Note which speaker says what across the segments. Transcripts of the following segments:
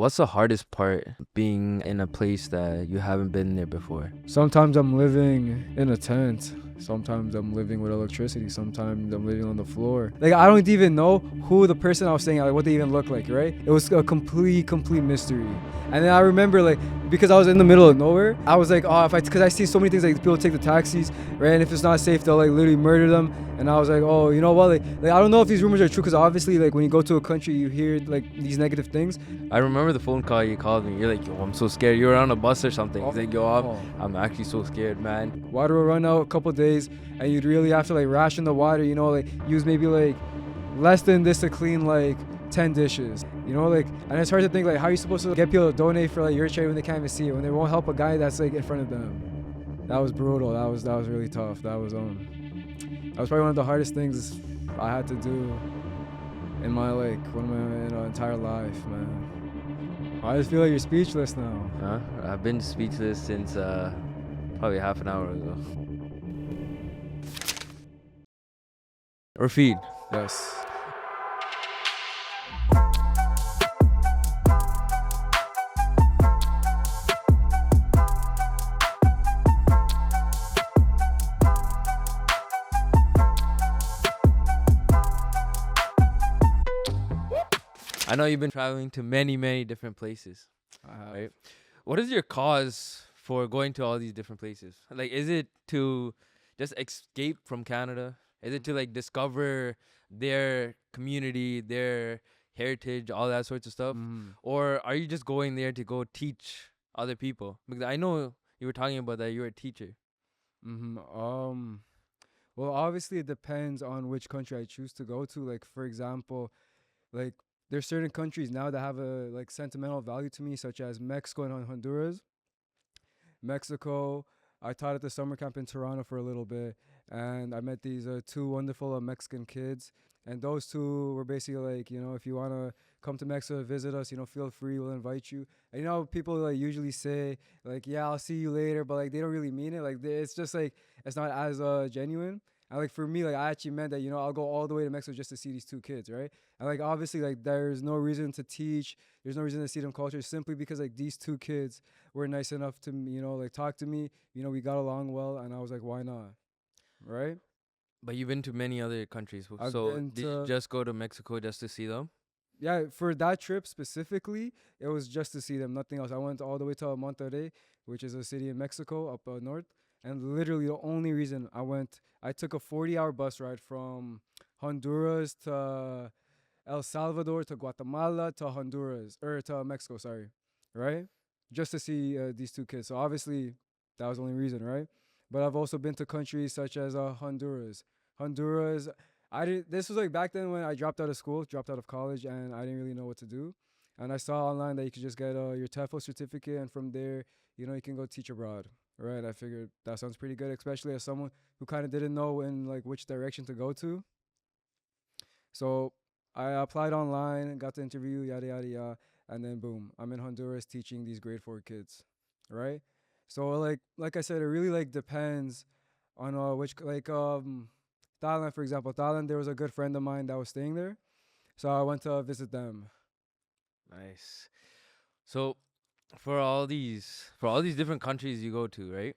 Speaker 1: What's the hardest part being in a place that you haven't been there before?
Speaker 2: Sometimes I'm living in a tent. Sometimes I'm living with electricity. Sometimes I'm living on the floor. Like, I don't even know who the person I was staying at, like, what they even look like, right? It was a complete mystery. And then I remember, like, because I was in the middle of nowhere, I was like, oh, because I see so many things, like, people take the taxis, right? And if it's not safe, they'll, like, literally murder them. And I was like, oh, you know what? Like I don't know if these rumors are true, because obviously, like, when you go to a country, you hear, like, these negative things.
Speaker 1: I remember the phone call you called me. You're like, yo, I'm so scared. You were on a bus or something. He's like, yo, I'm actually so scared, man.
Speaker 2: Water will run out a couple days, and you'd really have to, like, ration the water, you know, like, use maybe, like, less than this to clean, like, 10 dishes, you know, like. And it's hard to think, like, how are you supposed to get people to donate for, like, your charity when they can't even see it, when they won't help a guy that's, like, in front of them. That was brutal. That was really tough. That was probably one of the hardest things I had to do in my, like, entire life, man. I just feel like you're speechless now.
Speaker 1: Huh? I've been speechless since probably half an hour ago. Rafid.
Speaker 2: Yes.
Speaker 1: I know you've been traveling to many, many different places. Right? What is your cause for going to all these different places? Like, is it to just escape from Canada? Is it to, like, discover their community, their heritage, all that sorts of stuff? Or are you just going there to go teach other people? Because I know you were talking about that you're a teacher.
Speaker 2: Well, obviously it depends on which country I choose to go to. Like, for example, like, there's certain countries now that have a, like, sentimental value to me, such as Mexico and Honduras. Mexico, I taught at the summer camp in Toronto for a little bit, and I met these two wonderful Mexican kids. And those two were basically like, you know, if you want to come to Mexico to visit us, you know, feel free, we'll invite you. And, you know, people, like, usually say, like, yeah, I'll see you later, but, like, they don't really mean it. Like, it's just, like, it's not as genuine. And, like, for me, like, I actually meant that, you know, I'll go all the way to Mexico just to see these two kids, right? And, like, obviously, like, there's no reason to teach, there's no reason to see them culture, simply because, like, these two kids were nice enough to, you know, like, talk to me. You know, we got along well, and I was like, why not, right?
Speaker 1: But you've been to many other countries.
Speaker 2: I've
Speaker 1: So
Speaker 2: been
Speaker 1: did you
Speaker 2: to
Speaker 1: just go to Mexico just to see them?
Speaker 2: Yeah, for that trip specifically, it was just to see them, nothing else. I went all the way to Monterrey, which is a city in Mexico up north, and literally the only reason I took a 40-hour bus ride from Honduras to El Salvador to Guatemala to Honduras, or to Mexico, sorry, right? Just to see these two kids. So obviously that was the only reason, right? But I've also been to countries such as Honduras. Honduras, I did. This was, like, back then when I dropped out of school, dropped out of college, and I didn't really know what to do. And I saw online that you could just get your TEFL certificate, and from there, you know, you can go teach abroad. Right? I figured that sounds pretty good, especially as someone who kind of didn't know in, like, which direction to go to. So I applied online, got the interview, yada yada yada, and then boom, I'm in Honduras teaching these grade 4 kids, right? So, like I said, it really, like, depends on which, like, Thailand, for example. Thailand, there was a good friend of mine that was staying there, so I went to visit them.
Speaker 1: Nice. So for all these different countries you go to, right?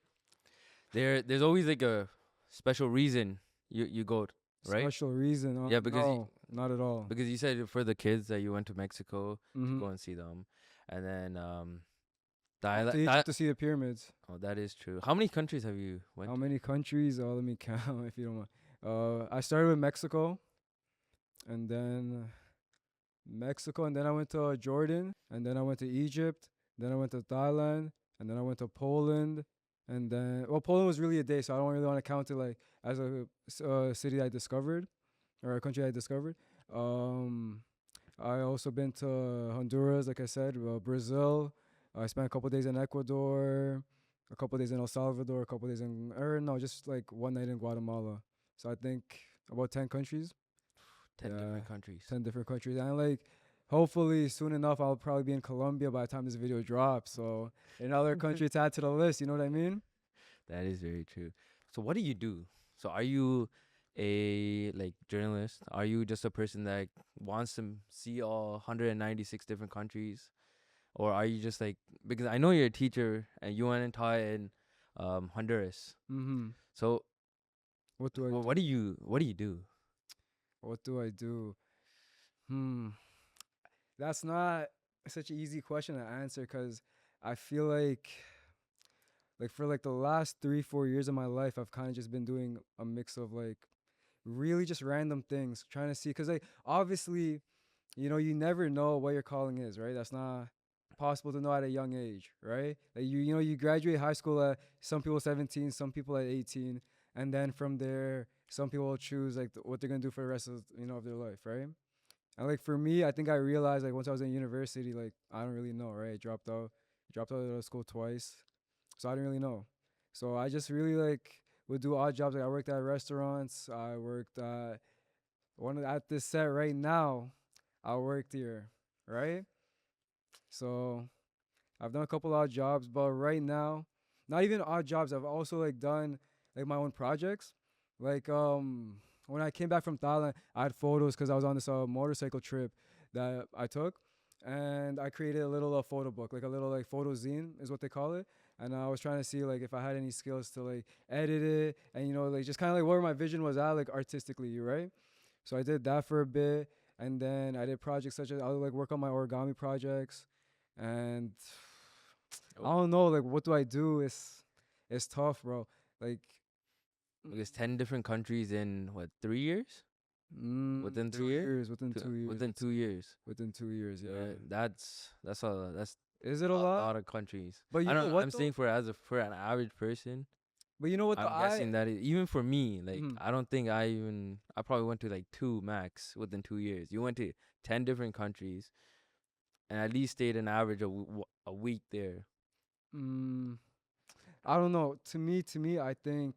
Speaker 1: There's always, like, a special reason you go, right?
Speaker 2: Special reason?
Speaker 1: Yeah, because
Speaker 2: No, not at all.
Speaker 1: because you said for the kids that you went to Mexico to go
Speaker 2: Mm-hmm.
Speaker 1: and see them, and then
Speaker 2: To
Speaker 1: Thailand.
Speaker 2: Egypt to see the pyramids.
Speaker 1: Oh, that is true. How many countries have you went
Speaker 2: How
Speaker 1: to?
Speaker 2: many countries? Let me count if you don't mind. I started with Mexico, and then and then I went to Jordan, and then I went to Egypt, then I went to Thailand, and then I went to Poland, and then, well, Poland was really a day, so I don't really want to count it, like, as a city I discovered, or a country I discovered. Um, I also been to Honduras, like I said, Brazil. I spent a couple days in Ecuador, a couple days in El Salvador, a couple days in, or no, just like one night in Guatemala. So I think about 10 countries.
Speaker 1: 10
Speaker 2: Yeah,
Speaker 1: different countries.
Speaker 2: 10 different countries, and, like, hopefully soon enough I'll probably be in Colombia by the time this video drops. So another country to add to the list. You know what I mean?
Speaker 1: That is very true. So what do you do? So are you a, like, journalist? Are you just a person that wants to see all 196 different countries? or are you just like, because I know you're a teacher and you went and taught in Honduras.
Speaker 2: Mm-hmm.
Speaker 1: So
Speaker 2: What do I
Speaker 1: what
Speaker 2: do?
Speaker 1: do you do?
Speaker 2: What do I do? Hmm. That's not such an easy question to answer because I feel like for like the last 3 4 years of my life, I've kind of just been doing a mix of like really just random things, trying to see because like obviously you never know what your calling is, right? That's not possible to know at a young age, right? Like you graduate high school at some people 17, some people at 18, and then from there, some people will choose like what they're gonna do for the rest of of their life, right? And like for me, I think I realized like once I was in university, like I don't really know, right? Dropped out of school twice, so I didn't really know. So I just really like would do odd jobs. Like I worked at restaurants. I worked at at this set right now. I worked here, right? So I've done a couple odd jobs, but right now, not even odd jobs. I've also like done like my own projects. Like when I came back from Thailand, I had photos because I was on this motorcycle trip that I took, and I created a little photo book, like a little like photo zine is what they call it. And I was trying to see like if I had any skills to like edit it, and like just kind of like where my vision was at like artistically, right? So I did that for a bit, and then I did projects such as I would like work on my origami projects, and I
Speaker 1: Oh,
Speaker 2: don't know like what do I do? It's tough, bro. Like
Speaker 1: because 10 different countries in what, 3 years? Within
Speaker 2: two
Speaker 1: 3 years?
Speaker 2: years, within 2 years,
Speaker 1: Within 2 years.
Speaker 2: within 2 years, yeah.
Speaker 1: That's
Speaker 2: Is it a
Speaker 1: a
Speaker 2: lot?
Speaker 1: lot of countries.
Speaker 2: But
Speaker 1: I
Speaker 2: you know
Speaker 1: don't.
Speaker 2: what
Speaker 1: I'm
Speaker 2: though?
Speaker 1: saying for an average person,
Speaker 2: But you know what though?
Speaker 1: I'm guessing that even for me, like
Speaker 2: Mhm.
Speaker 1: I don't think I probably went to like two max within 2 years. You went to 10 different countries and at least stayed an average of a week there.
Speaker 2: mm, I don't know. To me, I think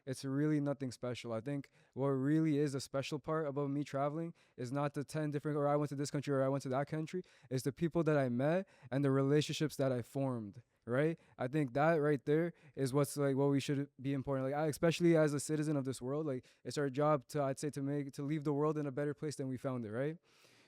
Speaker 2: it's really nothing special. I think what really is a special part about me traveling is not the 10 different, or I went to this country or I went to that country. It's the people that I met and the relationships that I formed. Right? I think that right there is what's like what we should be important. Like, especially as a citizen of this world, like it's our job to, I'd say, to leave the world in a better place than we found it. Right?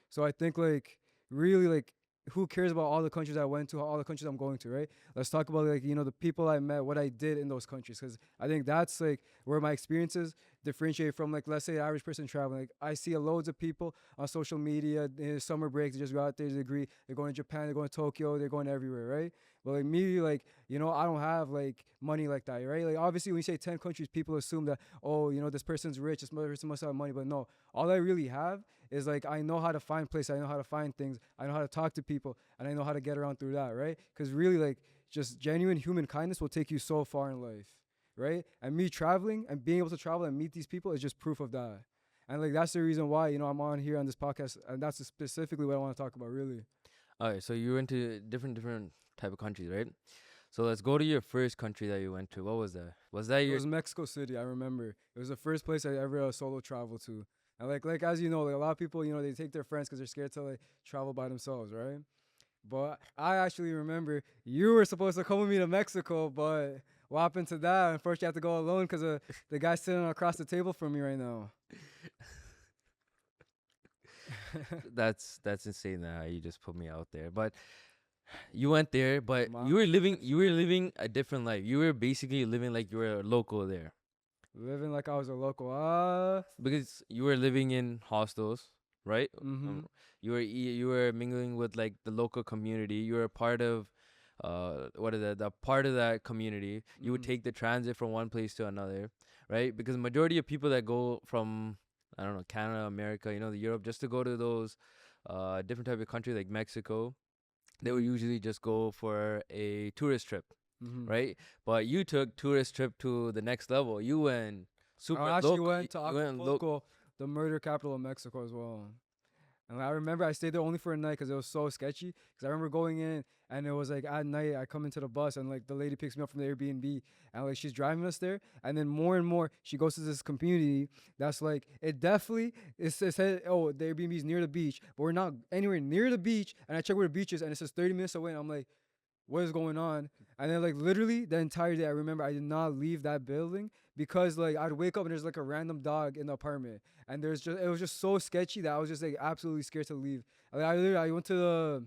Speaker 2: So I think like really like who cares about all the countries I went to, all the countries I'm going to, right? Let's talk about like the people I met, what I did in those countries, because I think that's like where my experiences differentiate from like let's say the average person traveling. Like I see loads of people on social media, summer breaks, they just go out there, they agree, they're going to Japan, they're going to Tokyo, they're going everywhere, right? But like me, like I don't have like money like that, right? Like obviously when you say 10 countries, people assume that this person's rich, this person must have money, but no, all I really have is like I know how to find places, I know how to find things, I know how to talk to people, and I know how to get around through that, right? Because really, like, just genuine human kindness will take you so far in life, right? And me traveling and being able to travel and meet these people is just proof of that. And like that's the reason why I'm on here on this podcast, and that's specifically what I want to talk about, really.
Speaker 1: All right, so you went to different type of countries, right? So let's go to your first country that you went to. What was that? Was that
Speaker 2: It
Speaker 1: your
Speaker 2: was Mexico City. I remember it was the first place I ever solo traveled to. And like as you know, like a lot of people, they take their friends because they're scared to like travel by themselves, right? But I actually remember you were supposed to come with me to Mexico, but what happened to that? Unfortunately, I have to go alone because the guy sitting across the table from me right now.
Speaker 1: that's insane that you just put me out there. But you went there, but
Speaker 2: My
Speaker 1: you were living a different life. You were basically living like you were a local there
Speaker 2: living like I was a local.
Speaker 1: because you were living in hostels, right?
Speaker 2: Mm-hmm.
Speaker 1: You were mingling with like the local community. You were a part of what is that? The part of that community. You would
Speaker 2: Mm-hmm.
Speaker 1: take the transit from one place to another, right? Because majority of people that go from, I don't know, Canada, America, the Europe, just to go to those different type of countries like Mexico, they would usually just go for a tourist trip,
Speaker 2: Mm-hmm.
Speaker 1: right? But you took tourist trip to the next level. You went super
Speaker 2: I actually
Speaker 1: local.
Speaker 2: went to
Speaker 1: You went local.
Speaker 2: Acapulco, the murder capital of Mexico as well. And I remember I stayed there only for a night because it was so sketchy. Because I remember going in and it was like at night I come into the bus and like the lady picks me up from the Airbnb and like she's driving us there. And then more and more she goes to this community that's like it definitely it said oh the Airbnb is near the beach, but we're not anywhere near the beach. And I check where the beach is and it says 30 minutes away. And I'm like, what is going on? And then like literally the entire day I remember I did not leave that building because like I'd wake up and there's like a random dog in the apartment and it was just so sketchy that I was just like absolutely scared to leave. Like I went to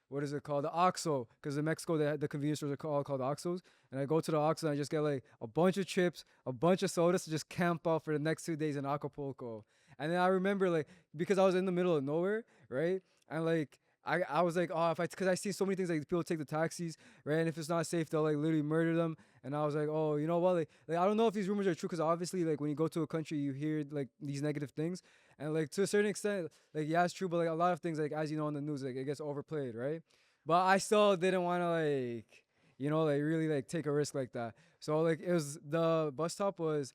Speaker 2: what is it called? The Oxxo, because in Mexico the convenience stores are called Oxxos, and I go to the Oxxo and I just get like a bunch of chips, a bunch of sodas to just camp out for the next 2 days in Acapulco. And then I remember like because I was in the middle of nowhere, right? And like I was like, oh, if I, because I see so many things like people take the taxis, right? And if it's not safe, they'll like literally murder them. And I was like, oh, you know what? Like I don't know if these rumors are true because obviously, like when you go to a country, you hear like these negative things, and like to a certain extent, like yeah, it's true, but like a lot of things, like as you know in the news, like it gets overplayed, right? But I still didn't want to like, like really like take a risk like that. So like it was the bus stop was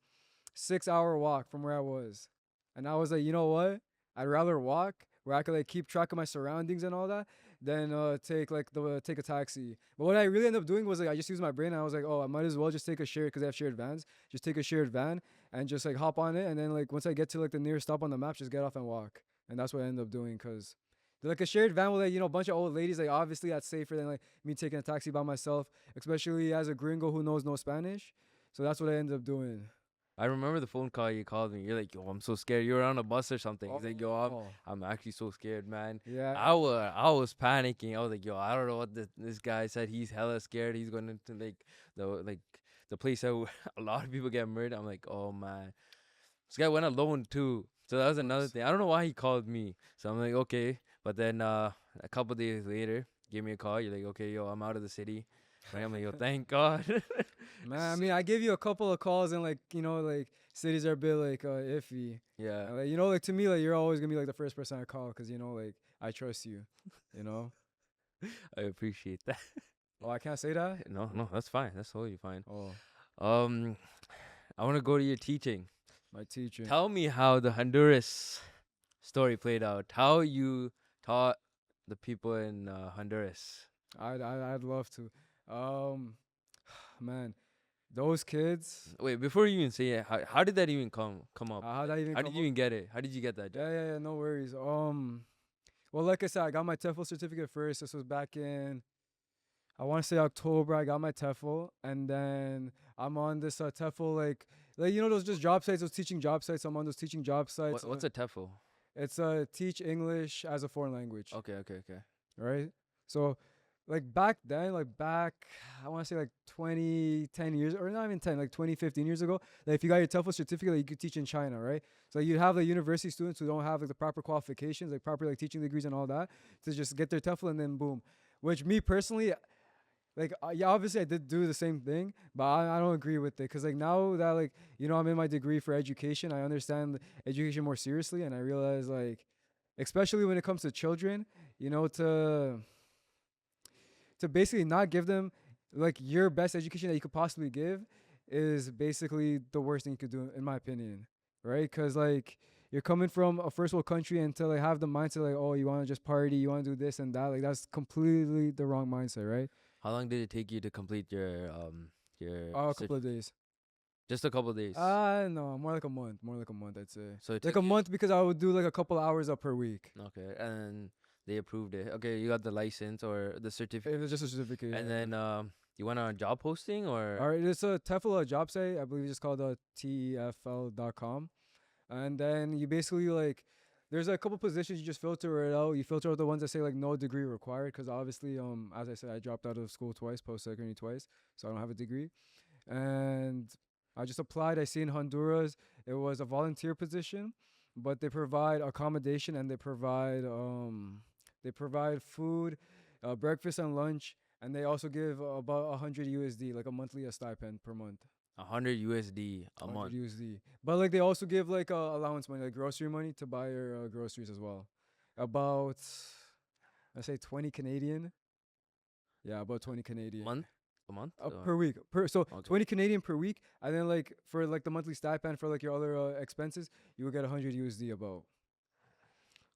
Speaker 2: 6 hour walk from where I was, and I was like, you know what? I'd rather walk where I could like keep track of my surroundings and all that than take a taxi. But what I really ended up doing was like I just used my brain. And I was like, oh, I might as well just take a shared because I have shared vans. Just take a shared van and just like hop on it, and then like once I get to like the nearest stop on the map, just get off and walk. And that's what I ended up doing because. Like a shared van with like a bunch of old ladies, like obviously that's safer than like me taking a taxi by myself, especially as a gringo who knows no Spanish. So that's what I ended up doing.
Speaker 1: I remember the phone call you called me. You're like, yo, I'm so scared. You were on a bus or something. He's like, yo,
Speaker 2: Oh,
Speaker 1: I'm actually so scared, man.
Speaker 2: yeah.
Speaker 1: I was panicking. I was like, yo, I don't know what this guy said. He's hella scared. He's going into the place that a lot of people get murdered. I'm like, oh man, this guy went alone too. So that was another thing. I don't know why he called me. So I'm like, okay. But then a couple days later, give me a call. You're like, okay, yo, I'm out of the city. Right? I'm like, yo, thank God.
Speaker 2: Man, I mean, I gave you a couple of calls and like like cities are a bit like iffy.
Speaker 1: Yeah,
Speaker 2: And, like like to me like you're always gonna be like the first person I call because like I trust you. You know.
Speaker 1: I appreciate that.
Speaker 2: Oh, I can't say that.
Speaker 1: No, no, that's fine. That's totally fine.
Speaker 2: Oh,
Speaker 1: Um, I want to go to your teaching.
Speaker 2: my teacher.
Speaker 1: Tell me how the Honduras story played out. How you taught the people in Honduras.
Speaker 2: I'd love to. Um, man, those kids.
Speaker 1: Wait, before you even say it, how did that even come up?
Speaker 2: How'd I even
Speaker 1: How
Speaker 2: come
Speaker 1: did you
Speaker 2: up?
Speaker 1: even get it? How did you get that job?
Speaker 2: Yeah, no worries. Well, like I said, I got my TEFL certificate first. This was back in, I want to say October. I got my TEFL, and then I'm on this TEFL like those just job sites, those teaching job sites. I'm on those teaching job sites.
Speaker 1: What's a TEFL?
Speaker 2: It's teach English as a foreign language,
Speaker 1: Okay.
Speaker 2: right? So, like back then, like back, I want to say like 10 years, or not even 10, like 20, 15 years ago, like if you got your TEFL certificate, like, you could teach in China, right? So you'd have like university students who don't have like the proper qualifications, like proper like teaching degrees and all that, to just get their TEFL and then boom. Which me personally, like yeah, obviously I did do the same thing, but I don't agree with it because like now that like I'm in my degree for education, I understand education more seriously, and I realize like, especially when it comes to children, to basically not give them like your best education that you could possibly give is basically the worst thing you could do in my opinion, right? Because like you're coming from a first world country and to like have the mindset like, oh, you want to just party, you want to do this and that, like that's completely the wrong mindset, right?
Speaker 1: How long did it take you to complete your
Speaker 2: A couple of days.
Speaker 1: just a couple days?
Speaker 2: No, more like a month I'd say.
Speaker 1: So it
Speaker 2: Like
Speaker 1: took
Speaker 2: a month because I would do like a couple hours up per week.
Speaker 1: okay, and they approved it. Okay, you got the license or the certificate,
Speaker 2: It was just a certificate.
Speaker 1: and then you went on a job posting or
Speaker 2: all right, it's a TEFL job site. I believe it's just called TEFL.com. And then you basically like, there's a couple positions you just filter it out. You filter out the ones that say like no degree required because obviously, as I said, I dropped out of school twice, post secondary twice, so I don't have a degree. And I just applied. I see in Honduras it was a volunteer position, but they provide accommodation and they provide food, breakfast and lunch, and they also give about 100 USD, like a monthly stipend per month.
Speaker 1: 100 USD a
Speaker 2: 100
Speaker 1: month.
Speaker 2: USD. But like they also give like allowance money, like grocery money to buy your groceries as well. About I say 20 Canadian. Yeah, about 20 Canadian.
Speaker 1: Month? A month?
Speaker 2: Per week. So
Speaker 1: Okay.
Speaker 2: 20 Canadian per week, and then like for like the monthly stipend for like your other expenses, you would get 100 USD about.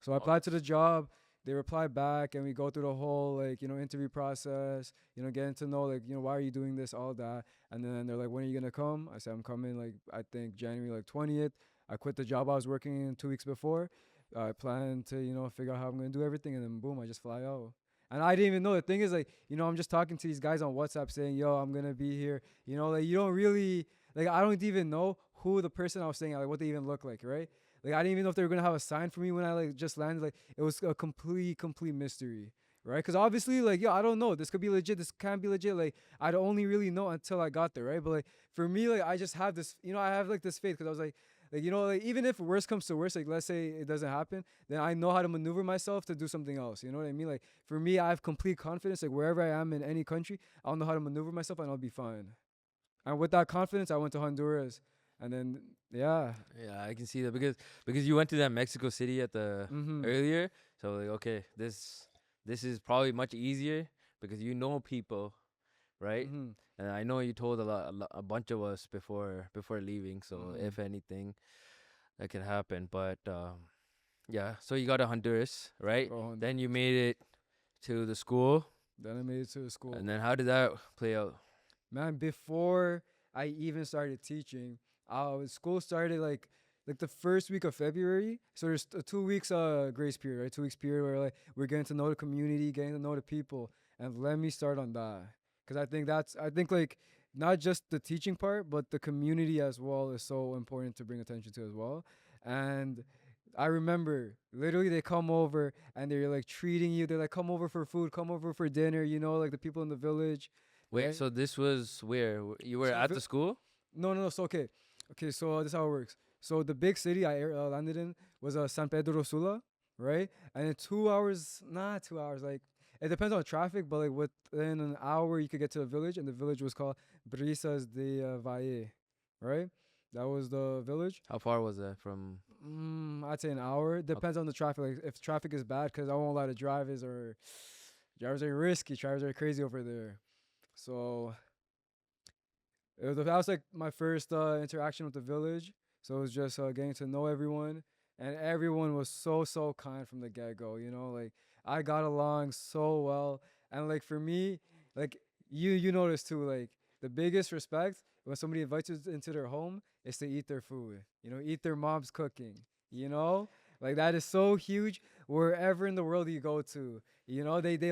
Speaker 2: So I applied to the job. They reply back, and we go through the whole like interview process. Getting to know like why are you doing this, all that, and then they're like, when are you gonna come? I said I'm coming like I think January like 20th. I quit the job I was working in 2 weeks before. I plan to figure out how I'm gonna do everything, and then boom, I just fly out. And I didn't even know. The thing is like I'm just talking to these guys on WhatsApp saying, yo, I'm gonna be here. Like you don't really like I don't even know who the person I was saying like what they even look like, right? Like I didn't even know if they were gonna have a sign for me when I like just landed. Like it was a complete mystery, right? Because obviously, like, yo, I don't know. This could be legit. This can't be legit. Like, I'd only really know until I got there, right? But like for me, like, I just have this, I have like this faith because I was like, like even if worst comes to worst, like let's say it doesn't happen, then I know how to maneuver myself to do something else. You know what I mean? Like for me, I have complete confidence. Like wherever I am in any country, I'll know how to maneuver myself and I'll be fine. And with that confidence, I went to Honduras, and then yeah,
Speaker 1: Yeah, I can see that because you went to that Mexico City at the
Speaker 2: mm-hmm,
Speaker 1: earlier. So like, okay, this is probably much easier because you know people, right?
Speaker 2: mm-hmm,
Speaker 1: And I know you told a bunch of us before leaving. So
Speaker 2: mm-hmm.
Speaker 1: if anything, that could happen. But yeah. So you got to Honduras, right?
Speaker 2: Go
Speaker 1: Then you
Speaker 2: Honduras.
Speaker 1: made it to the school,
Speaker 2: Then I made it to the school.
Speaker 1: and then how did that play out?
Speaker 2: Man, before I even started teaching, school started like the first week of February. So there's 2 weeks grace period, right? 2 weeks period where like we're getting to know the community, getting to know the people, and let me start on that because I think like not just the teaching part, but the community as well is so important to bring attention to as well. And I remember literally they come over and they're like treating you. They're like, come over for food, come over for dinner. Like the people in the village,
Speaker 1: Wait,
Speaker 2: right?
Speaker 1: so this was where you were
Speaker 2: So
Speaker 1: at the school?
Speaker 2: no. So okay. So this is how it works. So the big city I landed in was San Pedro Sula, right? And in 2 hours, not 2 hours, like it depends on traffic, but like within an hour you could get to the village, and the village was called Brisas de Valle, right? That was the village.
Speaker 1: How far was that from?
Speaker 2: I'd say an hour.
Speaker 1: Okay.
Speaker 2: Depends on the traffic. Like if traffic is bad, because I won't lie, the drivers are risky. Drivers are crazy over there. So that was like my first interaction with the village. So it was just getting to know everyone, and everyone was so kind from the get go. Like I got along so well, and like for me, like you notice too, like the biggest respect when somebody invites you into their home is to eat their food. Eat their mom's cooking. You know, like that is so huge wherever in the world you go to. They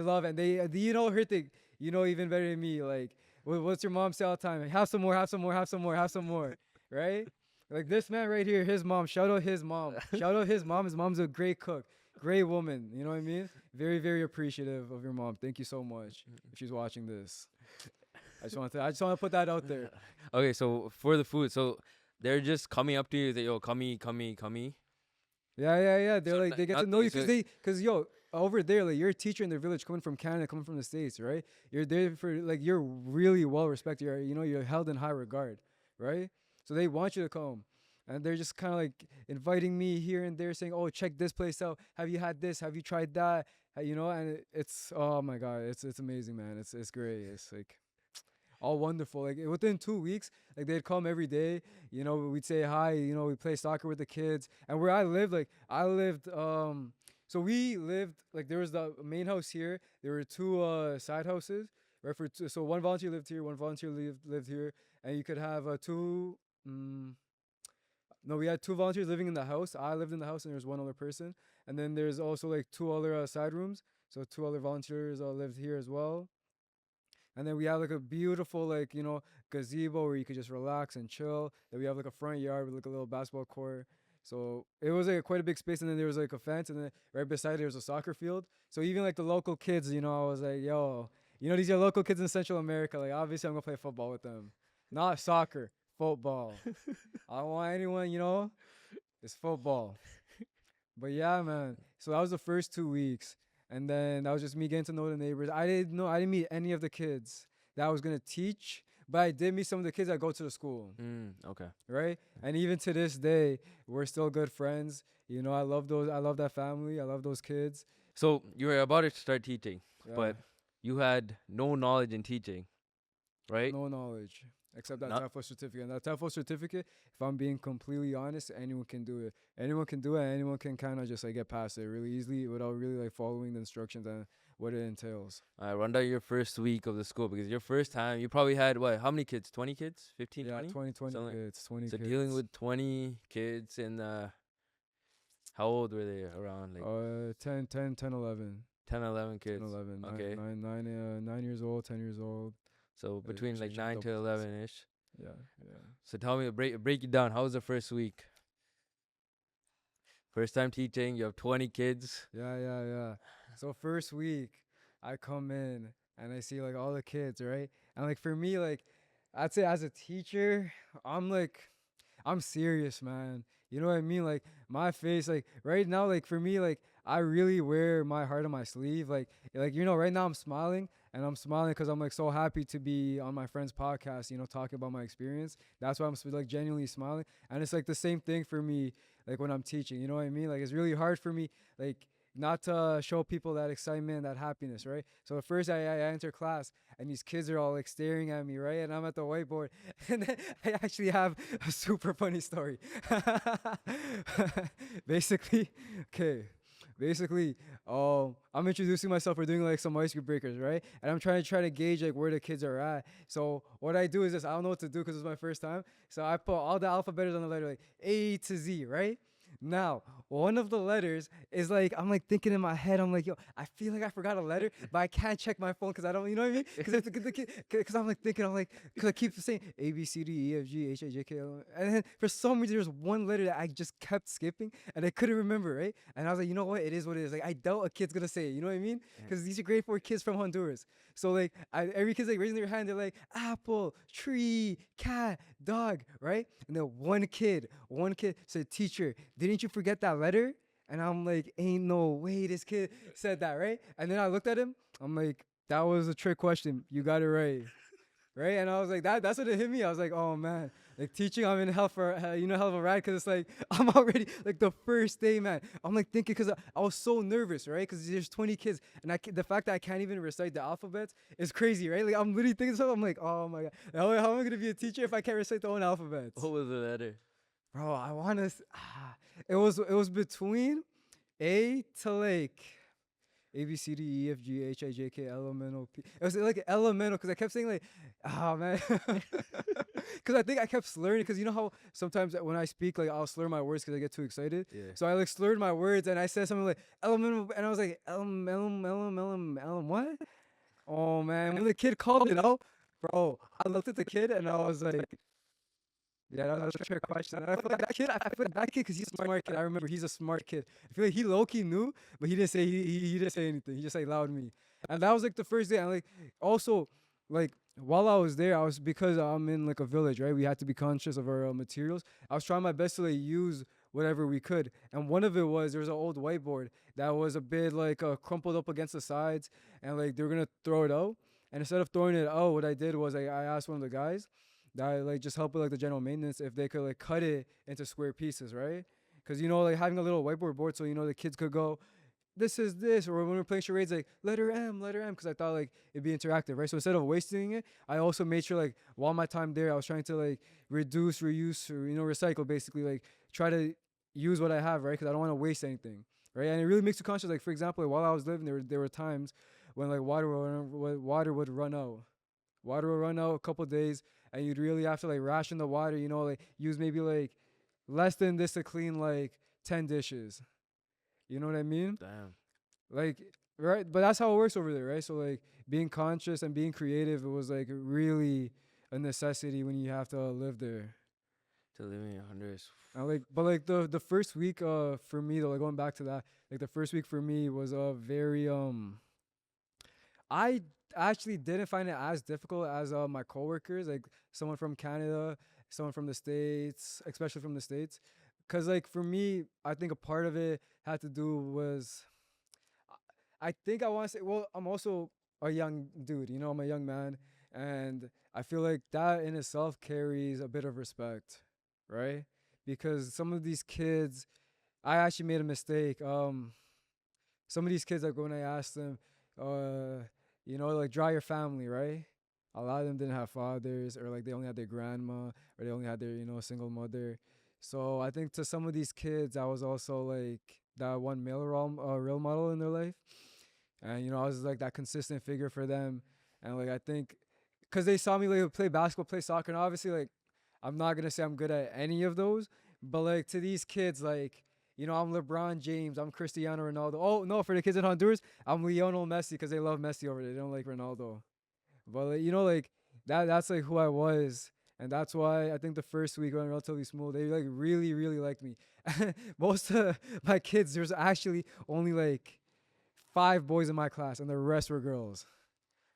Speaker 2: love it, and her thing. Even better than me, like what's your mom say all the time? Have some more, have some more, have some more, have some more, right? Like this man right here, his mom. Shout out his mom. Shout out his mom. His mom's a great cook, great woman. You know what I mean? Very, very appreciative of your mom. Thank you so much. If she's watching this, I just want to put that out there.
Speaker 1: Okay, so for the food, so they're just coming up to you that yo, come.
Speaker 2: Yeah. They're
Speaker 1: So
Speaker 2: like they get to
Speaker 1: not
Speaker 2: know you
Speaker 1: so
Speaker 2: because yo over there like you're a teacher in their village coming from Canada, coming from the States, right? You're there for like you're really well respected. You're held in high regard, right? So they want you to come. And they're just kind of like inviting me here and there, saying, "Oh, check this place out. Have you had this? Have you tried that?" And it's oh my god, it's amazing, man. It's great. It's like all wonderful. Like within 2 weeks, like they'd come every day. We'd say hi. We play soccer with the kids. And where I lived, like I lived, so we lived like there was the main house here. There were two side houses, right? So one volunteer lived here, one volunteer lived here, and you could have two. No, we had two volunteers living in the house. I lived in the house, and there was one other person. And then there's also like two other side rooms. So two other volunteers lived here as well. And then we have like a beautiful gazebo where you could just relax and chill. Then we have like a front yard with like a little basketball court. So it was like quite a big space, and then there was like a fence, and then right beside there was a soccer field. So even like the local kids, I was like, yo, these are local kids in Central America. Like obviously I'm gonna play football with them, not soccer, football. I don't want anyone, it's football. But yeah, man. So that was the first 2 weeks. And then that was just me getting to know the neighbors. I didn't meet any of the kids that I was gonna teach, but I did meet some of the kids that go to the school.
Speaker 1: Okay.
Speaker 2: Right? And even to this day, we're still good friends. I love that family. I love those kids.
Speaker 1: So you were about to start teaching,
Speaker 2: Yeah.
Speaker 1: but you had no knowledge in teaching, right?
Speaker 2: No knowledge. Except that
Speaker 1: Not
Speaker 2: TEFL certificate. And that TEFL certificate, if I'm being completely honest, anyone can do it. Anyone can do it. And anyone can kind of just like get past it really easily without really like following the instructions and what it entails.
Speaker 1: run down your first week of the school because your first time you probably had what? How many kids? 20 kids? 15,
Speaker 2: Yeah,
Speaker 1: 20?
Speaker 2: 20
Speaker 1: Something like-
Speaker 2: kids, 20
Speaker 1: So
Speaker 2: kids.
Speaker 1: dealing with 20 kids and how old were they? Around like
Speaker 2: 10, 11.
Speaker 1: 10, 11 kids.
Speaker 2: 10, 11.
Speaker 1: Okay.
Speaker 2: 9 years old, 10 years old.
Speaker 1: So between like
Speaker 2: just
Speaker 1: 9 to
Speaker 2: double
Speaker 1: 11ish.
Speaker 2: Yeah.
Speaker 1: So tell me, break it down. How was the first week? First time teaching, you have 20 kids.
Speaker 2: Yeah. So first week, I come in and I see like all the kids, right? And like for me, like I'd say as a teacher, I'm like I'm serious, man. You know what I mean? Like my face, like right now, like for me, like I really wear my heart on my sleeve. Like right now I'm smiling, and I'm smiling because I'm like so happy to be on my friend's podcast. Talking about my experience. That's why I'm like genuinely smiling, and it's like the same thing for me. Like when I'm teaching, you know what I mean? Like it's really hard for me, like not to show people that excitement, that happiness, right? So at first I enter class and these kids are all like staring at me, right? And I'm at the whiteboard, and then I actually have a super funny story. Basically, okay. Basically, I'm introducing myself. We're doing like some ice cream breakers, right? And I'm trying to gauge like where the kids are at. So what I do is this: I don't know what to do because it's my first time. So I put all the alphabet on the letter like A to Z, right? Now, one of the letters is like, I'm like thinking in my head, I'm like, yo, I feel like I forgot a letter, but I can't check my phone because I don't, you know what I mean? Because I'm like thinking, because I keep saying A, B, C, D, E, F, G, H, I, J, K, L, M. And then for some reason, there's one letter that I just kept skipping and I couldn't remember, right? And I was like, you know what? It is what it is. Like, I doubt a kid's gonna say it, you know what I mean? Because these are grade 4 kids from Honduras. So like, every kid's like raising their hand, they're like, apple, tree, cat, dog, right? And then one kid said, teacher, didn't you forget that letter? And I'm like, ain't no way this kid said that, right? And then I looked at him. I'm like, that was a trick question. You got it right. Right? And I was like, that's what it hit me. I was like, oh man, like teaching, I'm in hell for, hell of a ride. Cause it's like, I'm already like the first day, man. I'm like thinking, cause I was so nervous, right? Cause there's 20 kids. And the fact that I can't even recite the alphabets is crazy, right? Like I'm literally thinking something. I'm like, oh my God. How am I going to be a teacher if I can't recite the own alphabets?
Speaker 1: What was the letter?
Speaker 2: Bro, I want to, it was between A to like A B C D E F G H I J K L M N O P. It was like elemental because I kept saying like, oh man, because I think I kept slurring because you know how sometimes when I speak like I'll slur my words because I get too excited.
Speaker 1: Yeah.
Speaker 2: So I like slurred my words and I said something like elemental and I was like elm what? Oh man, when the kid called it out, bro, I looked at the kid and I was like. Yeah, that was a trick question. And I feel like that kid, because he's a smart kid. I remember he's a smart kid. I feel like he low key knew, but he didn't say he didn't say anything. He just like allowed me, and that was like the first day. And like also, like while I was there, I was because I'm in like a village, right? We had to be conscious of our materials. I was trying my best to like use whatever we could, and one of it was there was an old whiteboard that was a bit like crumpled up against the sides, and like they were gonna throw it out. And instead of throwing it out, what I did was I asked one of the guys that like just help with like the general maintenance if they could like cut it into square pieces, right? Because like having a little whiteboard board, so the kids could go, this is this, or when we're playing charades, like letter M, because I thought like it'd be interactive, right? So instead of wasting it, I also made sure like while my time there, I was trying to like reduce, reuse, or recycle, basically like try to use what I have, right? Because I don't want to waste anything, right? And it really makes you conscious. Like for example, like, while I was living there were times when like water would run out. Water will run out a couple days, and you'd really have to like ration the water. Like use maybe like less than this to clean like 10 dishes. You know what I mean?
Speaker 1: Damn.
Speaker 2: Like right, but that's how it works over there, right? So like being conscious and being creative, it was like really a necessity when you have to live there.
Speaker 1: To live in Honduras.
Speaker 2: And like, but like the first week for me though, like going back to that, like the first week for me was very I actually didn't find it as difficult as my coworkers, like someone from Canada, someone from the States, especially from the States. Cause like for me, I think a part of it had to do was, I think I want to say, well, I'm also a young dude, I'm a young man, and I feel like that in itself carries a bit of respect, right? Because some of these kids, I actually made a mistake. Some of these kids, like when I asked them, like draw your family, right? A lot of them didn't have fathers, or like they only had their grandma, or they only had their, single mother. So I think to some of these kids, I was also like that one male real model in their life, and I was like that consistent figure for them. And like I think, cause they saw me like play basketball, play soccer, and obviously like I'm not gonna say I'm good at any of those, but like to these kids, like I'm LeBron James, I'm Cristiano Ronaldo. Oh no, for the kids in Honduras, I'm Lionel Messi because they love Messi over there. They don't like Ronaldo. But like, like that's like who I was, and that's why I think the first week went relatively smooth. They like really liked me. Most of my kids, there's actually only like 5 boys in my class, and the rest were girls.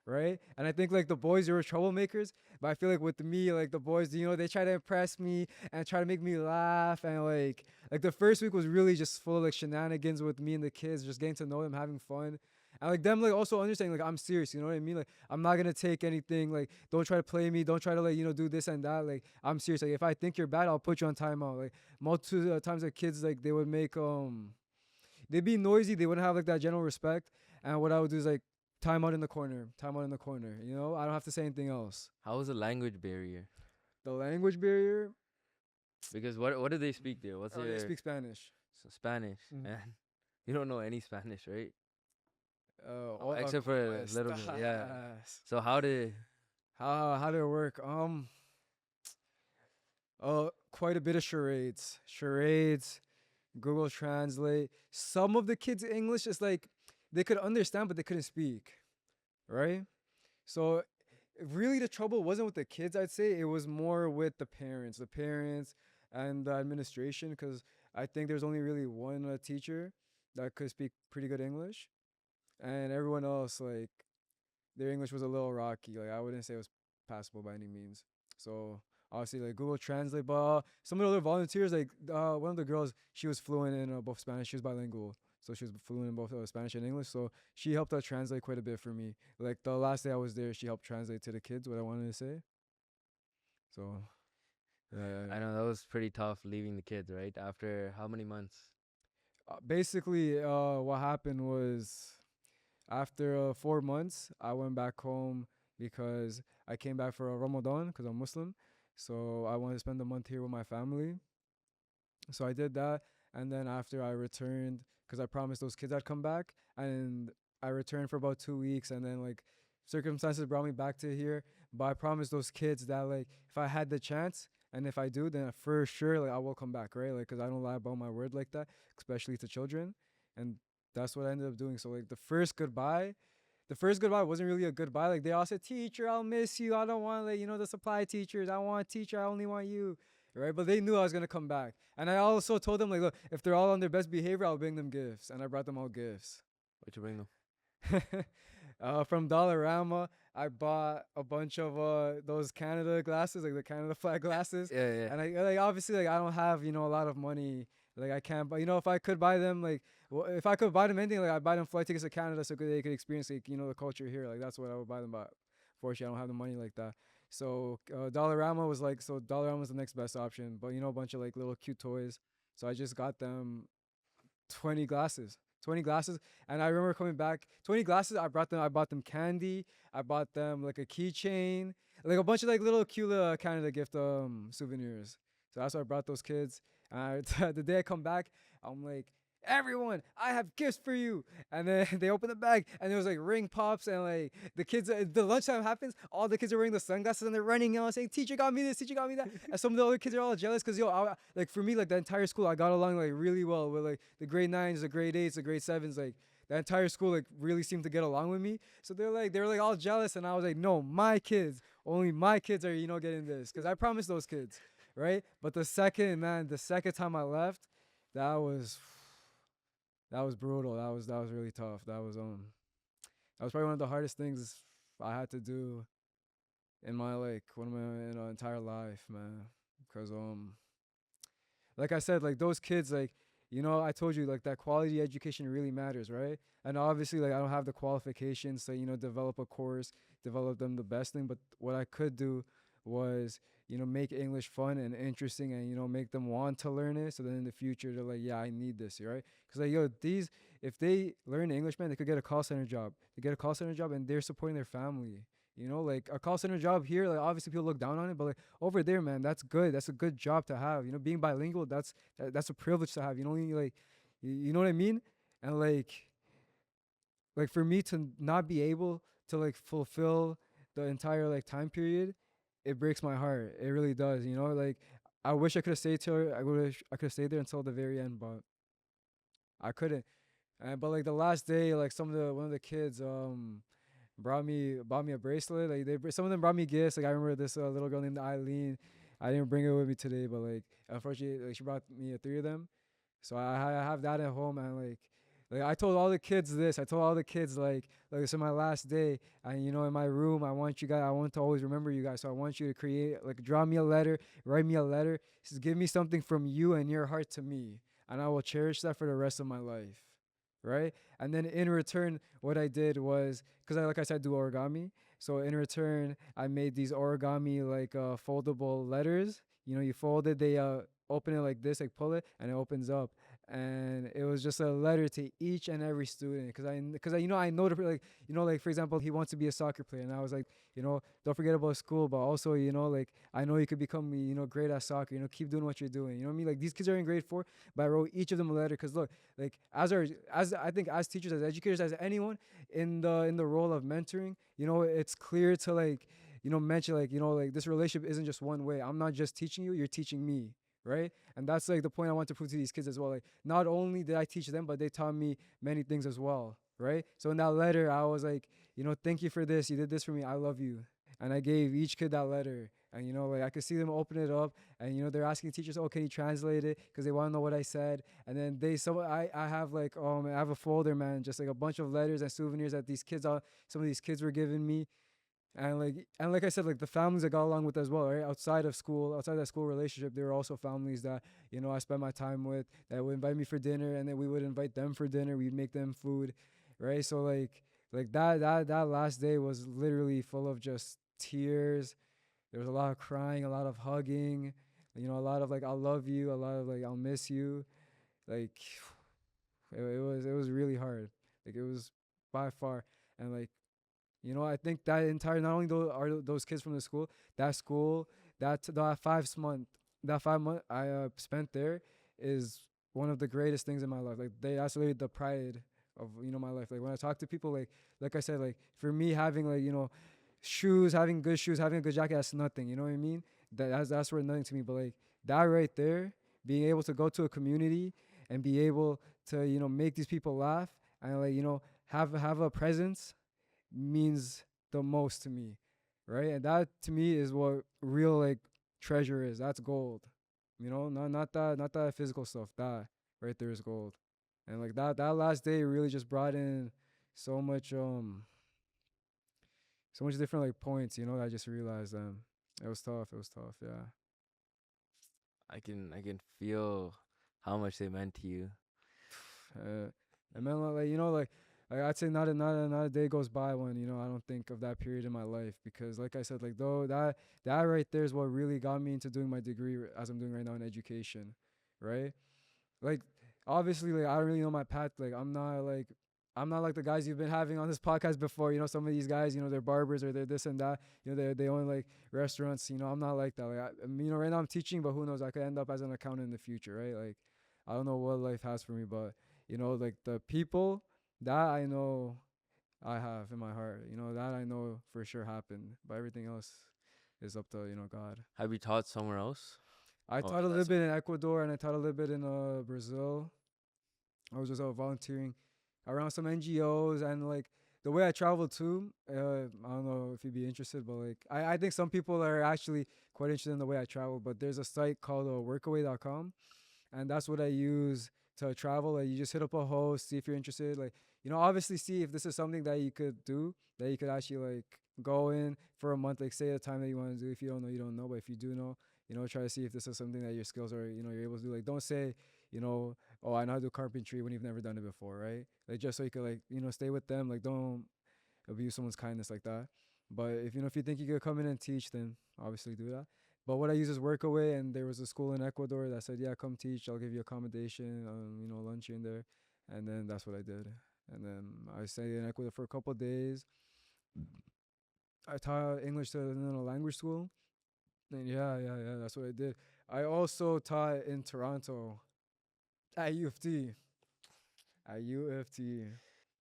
Speaker 2: Right? And I think like the boys, they were troublemakers, but I feel like with me, like the boys, they try to impress me and try to make me laugh, and like the first week was really just full of like shenanigans with me and the kids, just getting to know them, having fun. And like them like also understanding like I'm serious, you know what I mean? Like I'm not gonna take anything, like don't try to play me, don't try to like, do this and that. Like I'm serious. Like if I think you're bad, I'll put you on timeout. Like multiple times like kids like they would make they'd be noisy, they wouldn't have like that general respect. And what I would do is like time out in the corner, time out in the corner. I don't have to say anything else.
Speaker 1: How was the language barrier?
Speaker 2: The language barrier,
Speaker 1: Because what do they speak there? What's
Speaker 2: they
Speaker 1: their
Speaker 2: speak Spanish.
Speaker 1: Spanish?
Speaker 2: Mhm.
Speaker 1: Man, you don't know any Spanish, right?
Speaker 2: Hola,
Speaker 1: Except
Speaker 2: ¿cómo
Speaker 1: for a little bit, yeah.
Speaker 2: estás?
Speaker 1: So how did
Speaker 2: How did it work? Quite a bit of charades, Google Translate. Some of the kids' English is like they could understand, but they couldn't speak, right? So really the trouble wasn't with the kids, I'd say. It was more with the parents and the administration, because I think there's only really one teacher that could speak pretty good English, and everyone else, like, their English was a little rocky. Like, I wouldn't say it was passable by any means. So obviously like Google Translate, but some of the other volunteers, like one of the girls, she was fluent in both Spanish. She was bilingual, so she was fluent in both Spanish and English. So she helped translate quite a bit for me. Like the last day I was there, she helped translate to the kids what I wanted to say. So yeah.
Speaker 1: I know that was pretty tough leaving the kids, right? After how many months?
Speaker 2: Basically, what happened was after 4 months, I went back home because I came back for a Ramadan because I'm Muslim. So I wanted to spend a month here with my family. So I did that, and then after I returned, because I promised those kids I'd come back, and I returned for about 2 weeks, and then like circumstances brought me back to here. But I promised those kids that like if I had the chance, and if I do, then for sure like I will come back, right? Like because I don't lie about my word like that, especially to children, and that's what I ended up doing. So like the first goodbye wasn't really a goodbye. Like they all said, "Teacher, I'll miss you. I don't want like the supply teachers. I want teacher. I only want you." Right? But they knew I was gonna come back, and I also told them like, look, if they're all on their best behavior, I'll bring them gifts, and I brought them all gifts.
Speaker 1: What'd you bring them?
Speaker 2: From Dollarama, I bought a bunch of those Canada glasses, like the Canada flag glasses,
Speaker 1: Yeah, yeah.
Speaker 2: and I like obviously like I don't have a lot of money. Like I can't, but if I could buy them, like if I could buy them anything, like I'd buy them flight tickets to Canada so they could experience like the culture here. Like that's what I would buy them. But fortunately, I don't have the money like that. So Dollarama was like, Dollarama was the next best option. But a bunch of like little cute toys. So I just got them 20 glasses. 20 glasses. And I remember coming back, 20 glasses, I bought them candy. I bought them like a keychain, like a bunch of like little cute Canada gift souvenirs. So that's why I brought those kids. And the day I come back, I'm like, everyone, I have gifts for you. And then they open the bag, and there was like ring pops, and like the kids, the lunchtime happens, all the kids are wearing the sunglasses, and they're running out saying, teacher got me this, teacher got me that. And some of the other kids are all jealous because like for me, like the entire school, I got along like really well with like the grade 9s, the grade 8s, the grade 7s, like the entire school like really seemed to get along with me. So they were like all jealous, and I was like, no, my kids, only my kids are getting this, because I promised those kids, right? But the second time I left, that was brutal. That was really tough. That was probably one of the hardest things I had to do in my entire life, man. Because like I said, like those kids, like I told you like that quality education really matters, right? And obviously like I don't have the qualifications to develop a course, develop them the best thing. But what I could do was make English fun and interesting, and make them want to learn it. So then in the future they're like, yeah, I need this, right? Because like these, if they learn English, man, they could get a call center job. They get a call center job, and they're supporting their family. Like a call center job here, like obviously people look down on it, but like over there, man, that's good. That's a good job to have. Being bilingual, that's a privilege to have. Like, you know what I mean? And like for me to not be able to like fulfill the entire like time period, it breaks my heart. It really does. Like I wish I could have stayed till I could have stayed there until the very end, but I couldn't. But like the last day, like one of the kids bought me a bracelet. Like some of them brought me gifts. Like I remember this little girl named Eileen. I didn't bring it with me today, but like unfortunately, like she brought me 3 of them. So I have that at home, and like Like I told all the kids this. I told all the kids like it's my last day, and in my room, I want to always remember you guys. So I want you to create like draw me a letter, write me a letter, just give me something from you and your heart to me, and I will cherish that for the rest of my life, right? And then in return, what I did was because like I said, do origami. So in return, I made these origami like foldable letters. You fold it, they open it like this, like pull it, and it opens up, and it was just a letter to each and every student because I know like for example he wants to be a soccer player, and I was like, don't forget about school, but also like I know you could become great at soccer, keep doing what you're doing, what I mean, like these kids are in grade 4, but I wrote each of them a letter because look, like as I think as teachers, as educators, as anyone in the role of mentoring, it's clear to like mention like this relationship isn't just one way. I'm not just teaching you, you're teaching me, right? And that's like the point I want to prove to these kids as well. Like not only did I teach them, but they taught me many things as well, right? So in that letter, I was like, thank you for this. You did this for me. I love you. And I gave each kid that letter. And like I could see them open it up, and they're asking teachers, "Oh, can you translate it?" Because they want to know what I said. And then I have like I have a folder, man, just like a bunch of letters and souvenirs that some of these kids were giving me, and like I said, like the families I got along with as well, right? Outside that school relationship, there were also families that I spent my time with that would invite me for dinner, and then we would invite them for dinner. We'd make them food, right? So like that last day was literally full of just tears. There was a lot of crying, a lot of hugging, a lot of like "I love you," a lot of like "I'll miss you." Like it was really hard. Like it was by far, and like I think that entire not only those kids from the school, that school, that 5 month I spent there is one of the greatest things in my life. Like that's literally the pride of my life. Like when I talk to people, like I said, like for me having like shoes, having a good jacket, that's nothing. You know what I mean? That's worth nothing to me. But like that right there, being able to go to a community and be able to make these people laugh and like have a presence means the most to me, right? And that to me is what real like treasure is. That's gold, not that physical stuff. That right there is gold, and like that last day really just brought in so much so much different like points. That I just realized it was tough. It was tough. Yeah.
Speaker 1: I can feel how much they meant to you.
Speaker 2: And man, like I'd say not a day goes by when I don't think of that period in my life because, like I said, like though that right there is what really got me into doing my degree as I'm doing right now in education, right? Like obviously, like I don't really know my path. Like I'm not like the guys you've been having on this podcast before. Some of these guys, they're barbers or they're this and that. They own like restaurants. I'm not like that. Like right now I'm teaching, but who knows? I could end up as an accountant in the future, right? Like I don't know what life has for me, but like the people that I know I have in my heart, that I know for sure happened. But everything else is up to God.
Speaker 1: Have you taught somewhere else?
Speaker 2: I
Speaker 1: Oh,
Speaker 2: taught a little
Speaker 1: that's
Speaker 2: bit in Ecuador and I taught a little bit in Brazil. I was just volunteering around some NGOs and like the way I traveled too. I don't know if you'd be interested, but like I think some people are actually quite interested in the way I travel. But there's a site called workaway.com, and that's what I use to travel. Like you just hit up a host, see if you're interested. Like obviously see if this is something that you could do, that you could actually like go in for a month. Like say the time that you want to do. If you don't know, you don't know. But if you do know, try to see if this is something that your skills are. You're able to do. Like don't say, oh, I know how to do carpentry when you've never done it before, right? Like just so you could like stay with them. Like don't abuse someone's kindness like that. But if you think you could come in and teach, then obviously do that. But what I use is Workaway, and there was a school in Ecuador that said, "Yeah, come teach. I'll give you accommodation, lunch here and there," and then that's what I did. And then I stayed in Ecuador for a couple of days. I taught English to a language school, and yeah, that's what I did. I also taught in Toronto at U of T. At U of T,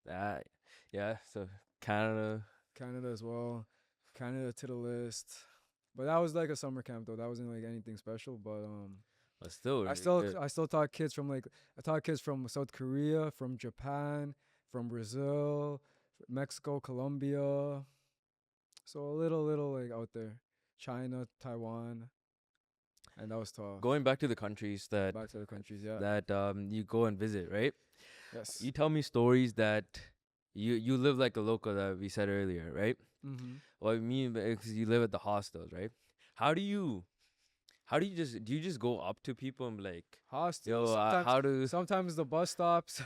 Speaker 1: that. Yeah. So Canada.
Speaker 2: Canada as well. Canada to the list. But that was like a summer camp though. That wasn't like anything special. But
Speaker 1: But still,
Speaker 2: I
Speaker 1: really
Speaker 2: still
Speaker 1: good.
Speaker 2: I still taught kids from like I taught kids from South Korea, from Japan, from Brazil, Mexico, Colombia. So a little like out there. China, Taiwan, and that was tough.
Speaker 1: Going back to the countries that
Speaker 2: Back to the countries, yeah.
Speaker 1: you go and visit, right?
Speaker 2: Yes.
Speaker 1: You tell me stories that you live like a local that we said earlier, right?
Speaker 2: Mm-hmm.
Speaker 1: Well, I mean, because you live at the hostels, right? How do you do you just go up to people and be like,
Speaker 2: Hostels.
Speaker 1: yo,
Speaker 2: Sometimes,
Speaker 1: how do
Speaker 2: sometimes the bus stops.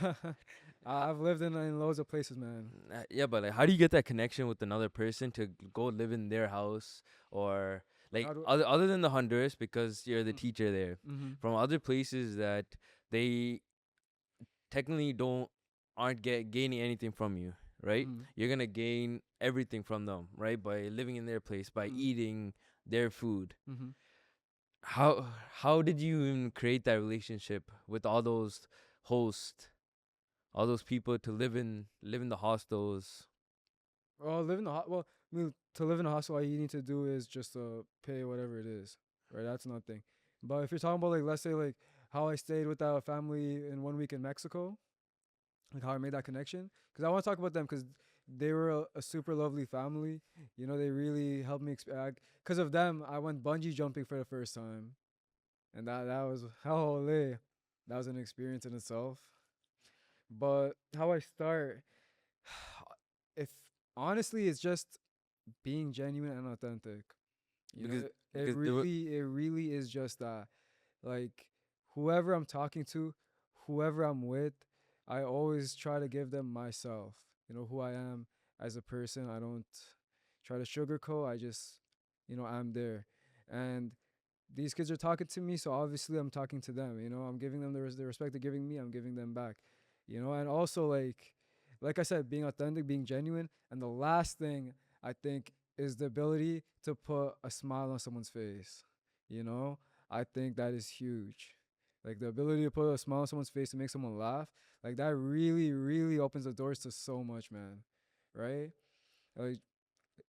Speaker 2: I've lived in loads of places, man.
Speaker 1: yeah, but like, how do you get that connection with another person to go live in their house or like
Speaker 2: How do?
Speaker 1: other than the Honduras because you're the teacher there,
Speaker 2: Mm-hmm.
Speaker 1: from other places that they technically don't aren't gaining anything from you, right?
Speaker 2: Mm-hmm.
Speaker 1: You're gonna gain everything from them, right? By living in their place, by
Speaker 2: Mm-hmm.
Speaker 1: eating their food.
Speaker 2: Mm-hmm.
Speaker 1: How how did you even create that relationship with all those hosts, all those people to live in the hostels?
Speaker 2: Well, well, I mean, to live in a hostel, all you need to do is just pay whatever it is, right? That's nothing. But if you're talking about like, let's say like how I stayed with that family in 1 week in Mexico, like how I made that connection, because I want to talk about them because they were a super lovely family. You know, they really helped me. Because of them, I went bungee jumping for the first time, and that was holy. That was an experience in itself. But how I start, if honestly, it's just being genuine and authentic. You know,
Speaker 1: Because
Speaker 2: it
Speaker 1: because there were
Speaker 2: really is just that. Like whoever I'm talking to, whoever I'm with, I always try to give them myself. You know, who I am as a person. I don't try to sugarcoat. I just, I'm there. And these kids are talking to me, so obviously I'm talking to them. You know, I'm giving them the respect they're giving me. I'm giving them back. You know, and also like I said, being authentic, being genuine, and the last thing I think is the ability to put a smile on someone's face. You know, I think that is huge. Like the ability to put a smile on someone's face to make someone laugh, like that really, really opens the doors to so much, man. Right? Like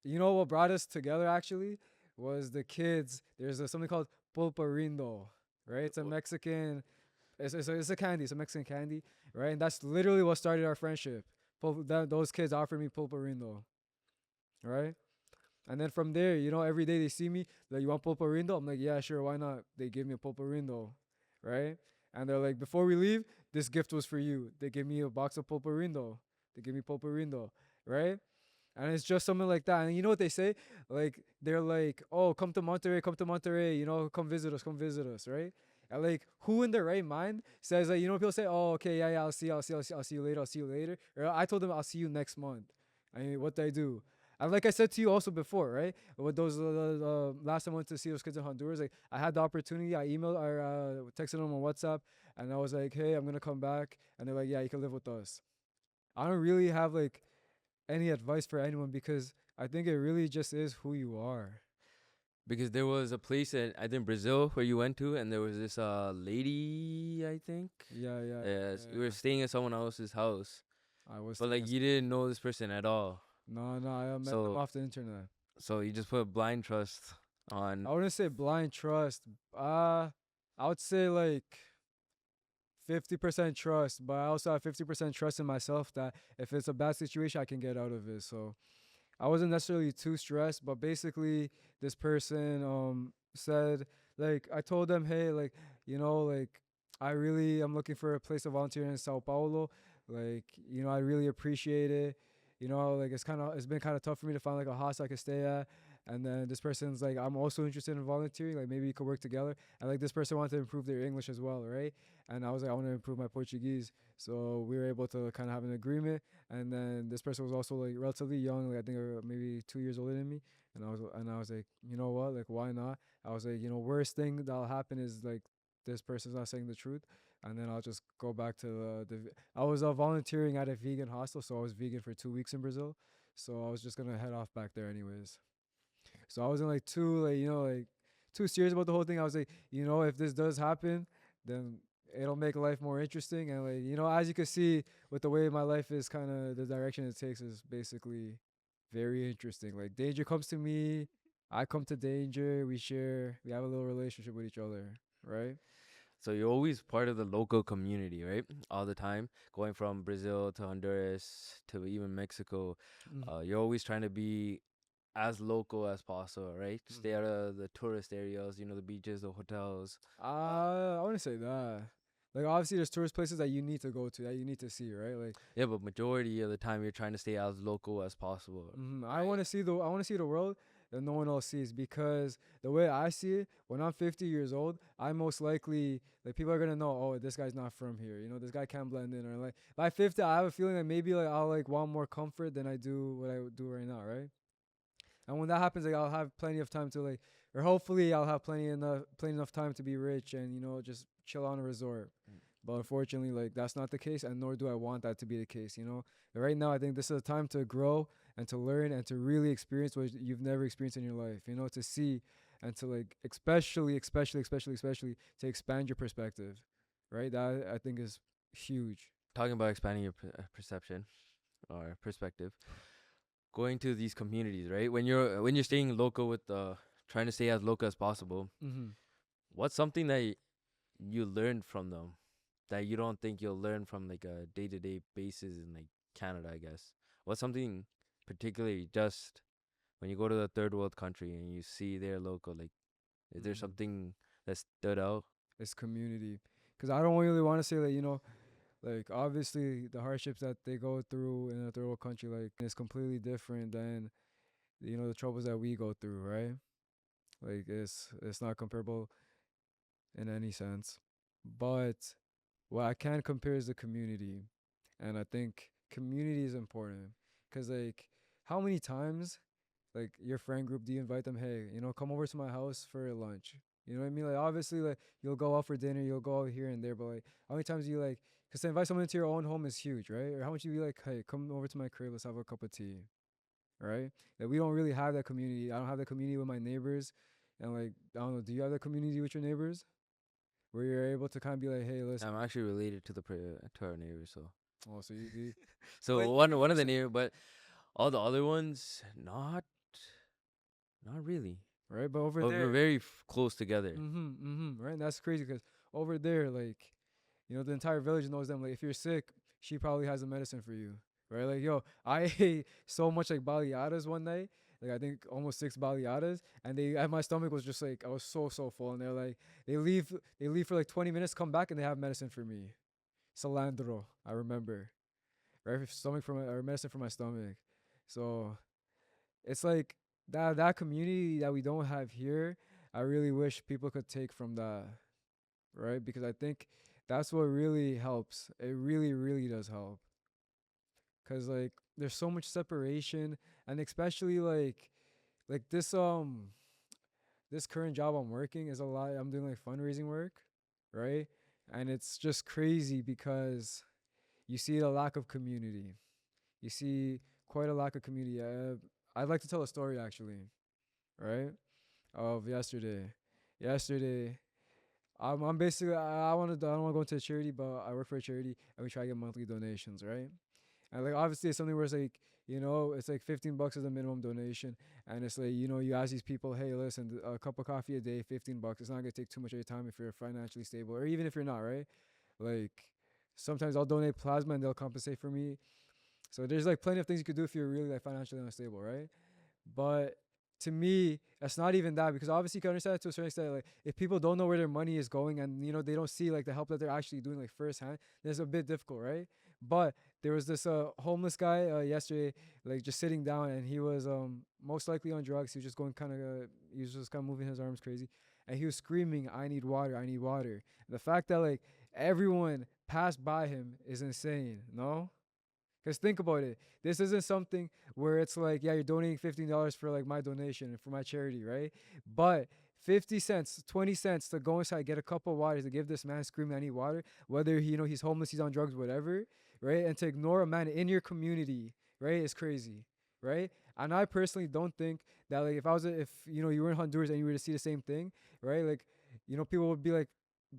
Speaker 2: you know what brought us together actually was the kids. There's something called pulparindo, right? It's a Mexican. It's a candy. It's a Mexican candy, right? And that's literally what started our friendship. Those kids offered me pulparindo, right? And then from there, every day they see me, like, you want pulparindo? I'm like, yeah, sure, why not? They give me a pulparindo, right? And they're like, before we leave, this gift was for you. They give me a box of pulparindo. They give me pulparindo, right? And it's just something like that. And you know what they say? Like they're like, "Oh, come to Monterey. You know, come visit us, right?" And like, who in their right mind says like, people say, "Oh, okay, yeah, yeah, I'll see you later, I'll see you later." Or I told them I'll see you next month. I mean, what did I do? And like I said to you also before, right? With those last time I went to see those kids in Honduras, like I had the opportunity. I emailed or texted them on WhatsApp, and I was like, "Hey, I'm gonna come back," and they're like, "Yeah, you can live with us." I don't really have like any advice for anyone because I think it really just is who you are.
Speaker 1: because there was a place in I think Brazil where you went to, and there was this lady I think.
Speaker 2: Yeah, yeah,
Speaker 1: Yes, you were
Speaker 2: yeah.
Speaker 1: staying at someone else's house,
Speaker 2: I was
Speaker 1: but
Speaker 2: staying
Speaker 1: like
Speaker 2: at
Speaker 1: you didn't know this person at all.
Speaker 2: no, no. I met them
Speaker 1: So
Speaker 2: off the internet.
Speaker 1: so you just put blind trust
Speaker 2: I
Speaker 1: on.
Speaker 2: wouldn't say blind trust. I would say like 50% trust, but I also have 50% trust in myself that if it's a bad situation, I can get out of it. So I wasn't necessarily too stressed, but basically this person said like I told them, hey, like, like I really am looking for a place to volunteer in Sao Paulo. Like, I really appreciate it. Like it's been kind of tough for me to find like a house I could stay at. And then this person's like, I'm also interested in volunteering. Like maybe we could work together. And like this person wanted to improve their English as well, right? And I was like, I want to improve my Portuguese. So we were able to kind of have an agreement. And then this person was also like relatively young, like I think maybe 2 years older than me. And I was like, you know what, like why not? I was like, worst thing that'll happen is like this person's not saying the truth, and then I'll just go back to I was volunteering at a vegan hostel, so I was vegan for 2 weeks in Brazil. So I was just gonna head off back there anyways. So I wasn't like too like too serious about the whole thing. I was like, if this does happen, then it'll make life more interesting. And like, as you can see with the way my life is, kind of the direction it takes is basically very interesting. Like danger comes to me, I come to danger. We have a little relationship with each other, right?
Speaker 1: So you're always part of the local community, right? All the time, going from Brazil to Honduras to even Mexico. You're always trying to be as local as possible, right? Stay out
Speaker 2: Mm-hmm.
Speaker 1: of the tourist areas, the beaches, the hotels.
Speaker 2: I wouldn't say that. Like obviously, there's tourist places that you need to go to, that you need to see, right? Like,
Speaker 1: Yeah, but majority of the time you're trying to stay as local as possible.
Speaker 2: I want to see the world that no one else sees, because the way I see it, when I'm 50 years old, I most likely, like, people are gonna know, oh, this guy's not from here. You know, this guy can't blend in, or like by 50, I have a feeling that maybe like I'll like want more comfort than I do what I would do right now, right? And when that happens, like I'll have plenty of time to like, or hopefully I'll have plenty enough time to be rich and just chill on a resort.
Speaker 1: Mm.
Speaker 2: But unfortunately, like that's not the case, and nor do I want that to be the case. But right now, I think this is a time to grow and to learn and to really experience what you've never experienced in your life. To see and to like, especially to expand your perspective. Right, that I think is huge.
Speaker 1: Talking about expanding your perception or perspective, going to these communities, right? When you're staying local with trying to stay as local as possible,
Speaker 2: Mm-hmm.
Speaker 1: what's something that you learned from them that you don't think you'll learn from like a day-to-day basis in like Canada, I guess? What's something particularly just when you go to the third world country and you see their local, like, is there
Speaker 2: Mm-hmm.
Speaker 1: something that stood out?
Speaker 2: It's community, because I don't really want to say that like obviously the hardships that they go through in a third world country like is completely different than the troubles that we go through, right? Like it's not comparable in any sense. But what I can compare is the community, and I think community is important, because like how many times, like, your friend group, do you invite them, hey, come over to my house for lunch? You know what I mean? Like obviously, like, you'll go out for dinner, you'll go out here and there, but like how many times do you like, because to invite someone into your own home is huge, right? Or how much do you be like, hey, come over to my crib, let's have a cup of tea, right? Like we don't really have that community. I don't have that community with my neighbors, and like I don't know, do you have that community with your neighbors where you're able to kind of be like, hey, listen.
Speaker 1: I'm actually related to to our neighbors, so
Speaker 2: Oh, so you do.
Speaker 1: so one of the neighbor, but all the other ones not really.
Speaker 2: Right, but over
Speaker 1: But we're
Speaker 2: there,
Speaker 1: very close together.
Speaker 2: right, and that's crazy, because over there, like, the entire village knows them. Like, if you're sick, she probably has a medicine for you, right? Like, yo, I ate so much like baleadas one night, like I think almost 6 baleadas, and my stomach was just like, I was so full, and they're like, they leave for like 20 minutes, come back, and they have medicine for me, cilantro. I remember, right, stomach for my or medicine for my stomach, so. It's like that community that we don't have here. I really wish people could take from that, right? Because I think that's what really helps. It really, really does help. Cause like there's so much separation, and especially like this current job I'm working is a lot. I'm doing like fundraising work, right? And it's just crazy because you see the lack of community. You see quite a lack of community. I'd like to tell a story actually, right? Of yesterday. Yesterday, I'm basically I don't want to go into a charity, but I work for a charity and we try to get monthly donations, right? And like obviously it's something where it's like it's like $15 is the minimum donation, and it's like you ask these people, hey, listen, a cup of coffee a day, $15. It's not gonna take too much of your time if you're financially stable, or even if you're not, right? Like sometimes I'll donate plasma and they'll compensate for me. So there's like plenty of things you could do if you're really like financially unstable, right? But to me, that's not even that, because obviously you can understand it to a certain extent. Like if people don't know where their money is going, and they don't see like the help that they're actually doing like firsthand, then it's a bit difficult, right? But there was this homeless guy yesterday, like just sitting down, and he was most likely on drugs. He was just going kind of he was just kind of moving his arms crazy, and he was screaming, "I need water! I need water!" And the fact that like everyone passed by him is insane, no? Because think about it. This isn't something where it's like, yeah, you're donating $15 for like my donation and for my charity, right? But 50 cents, 20 cents to go inside, get a cup of water, to give this man screaming, I need water, whether he's homeless, he's on drugs, whatever, right? And to ignore a man in your community, right, is crazy, right? And I personally don't think that like if you were in Honduras and you were to see the same thing, right? Like, people would be like,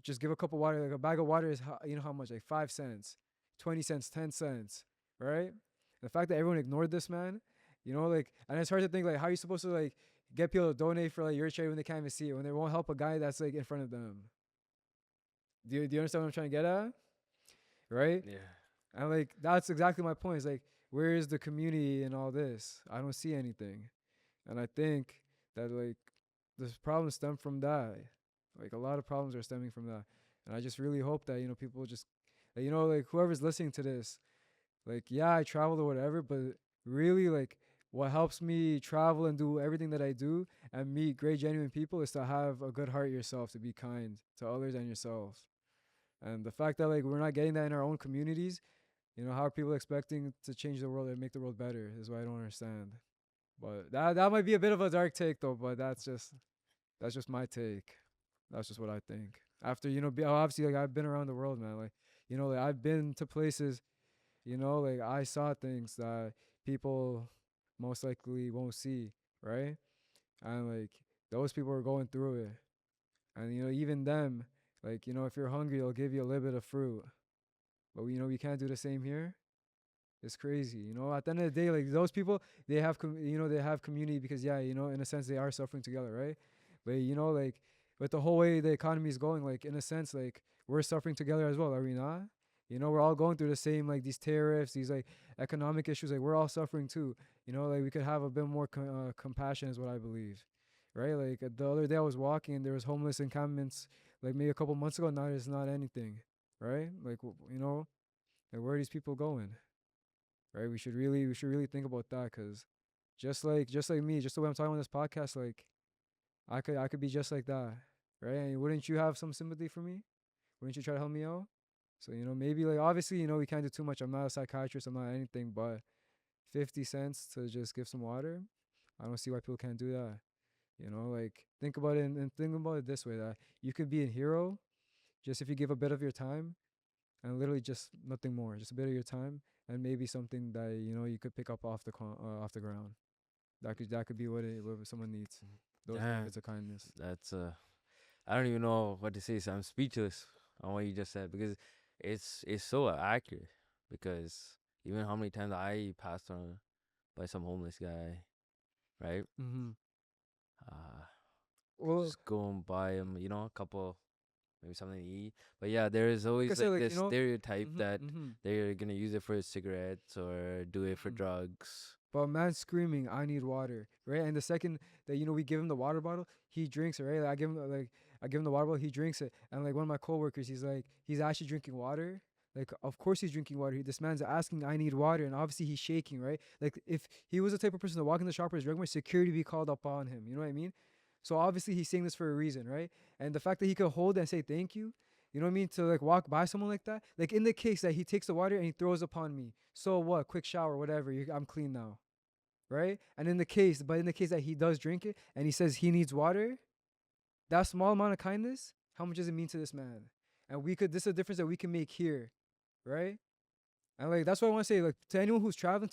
Speaker 2: just give a cup of water. Like a bag of water is how much? Like 5 cents, 20 cents, 10 cents, right? The fact that everyone ignored this man, like, and it's hard to think like how you supposed to like get people to donate for like your charity when they can't even see it, when they won't help a guy that's like in front of them. Do you understand what I'm trying to get at? Right?
Speaker 1: Yeah.
Speaker 2: And like that's exactly my point. Is like, where is the community in all this? I don't see anything, and I think that like this problem stem from that. Like a lot of problems are stemming from that. And I just really hope that, people just, like whoever's listening to this, like, yeah, I travel or whatever, but really, like, what helps me travel and do everything that I do and meet great, genuine people is to have a good heart yourself, to be kind to others and yourself. And the fact that, like, we're not getting that in our own communities, how are people expecting to change the world and make the world better is what I don't understand. But that might be a bit of a dark take though, but that's just my take. That's just what I think. After, obviously, like, I've been around the world, man. Like, like, I've been to places, like, I saw things that people most likely won't see, right? And, like, those people are going through it. And, even them, like, if you're hungry, they'll give you a little bit of fruit. But, we can't do the same here. It's crazy, At the end of the day, like, those people, they have, they have community because, yeah, in a sense, they are suffering together, right? But, like, with the whole way the economy is going, like, in a sense, like, we're suffering together as well, are we not? We're all going through the same, like, these tariffs, these, like, economic issues. Like, we're all suffering too. Like, we could have a bit more compassion, is what I believe, right? Like, the other day I was walking and there was homeless encampments, like, maybe a couple months ago. Now there's not anything, right? Like, like, where are these people going? Right? We should really think about that, because just like me, just the way I'm talking on this podcast, like, I could be just like that, right? And wouldn't you have some sympathy for me? Wouldn't you try to help me out? So, maybe, like, obviously, we can't do too much. I'm not a psychiatrist. I'm not anything, but 50 cents to just give some water, I don't see why people can't do that. Like, think about it, and think about it this way, that you could be a hero just if you give a bit of your time, and literally just nothing more, just a bit of your time, and maybe something that, you could pick up off the ground. That could be what someone needs. Those
Speaker 1: Damn,
Speaker 2: bits of kindness.
Speaker 1: that's I don't even know what to say. So I'm speechless on what you just said because it's so accurate. Because even how many times I passed on by some homeless guy, right?
Speaker 2: Mm-hmm.
Speaker 1: Uh,
Speaker 2: Well,
Speaker 1: just going by him, a couple, maybe something to eat. But yeah, there is
Speaker 2: like I
Speaker 1: always
Speaker 2: said,
Speaker 1: like
Speaker 2: like,
Speaker 1: this stereotype that
Speaker 2: mm-hmm, mm-hmm,
Speaker 1: they're gonna use it for cigarettes or do it for
Speaker 2: mm-hmm.
Speaker 1: drugs.
Speaker 2: But a man screaming, "I need water!" Right, and the second that, we give him the water bottle, he drinks it. Right, like, I give him the water bottle, he drinks it. And, like, one of my coworkers, he's actually drinking water. Like, of course he's drinking water. This man's asking, "I need water," and obviously he's shaking. Right, like, if he was the type of person to walk in the shop or his regular, security be called up on him. You know what I mean? So obviously he's saying this for a reason, right? And the fact that he could hold and say thank you, you know what I mean? To, like, walk by someone like that, like, in the case that he takes the water and he throws upon me, so what? Quick shower, whatever. I'm clean now, right? And in the case that he does drink it and he says he needs water, that small amount of kindness, how much does it mean to this man? And this is a difference that we can make here, right? And, like, that's what I want to say, like, to anyone who's traveling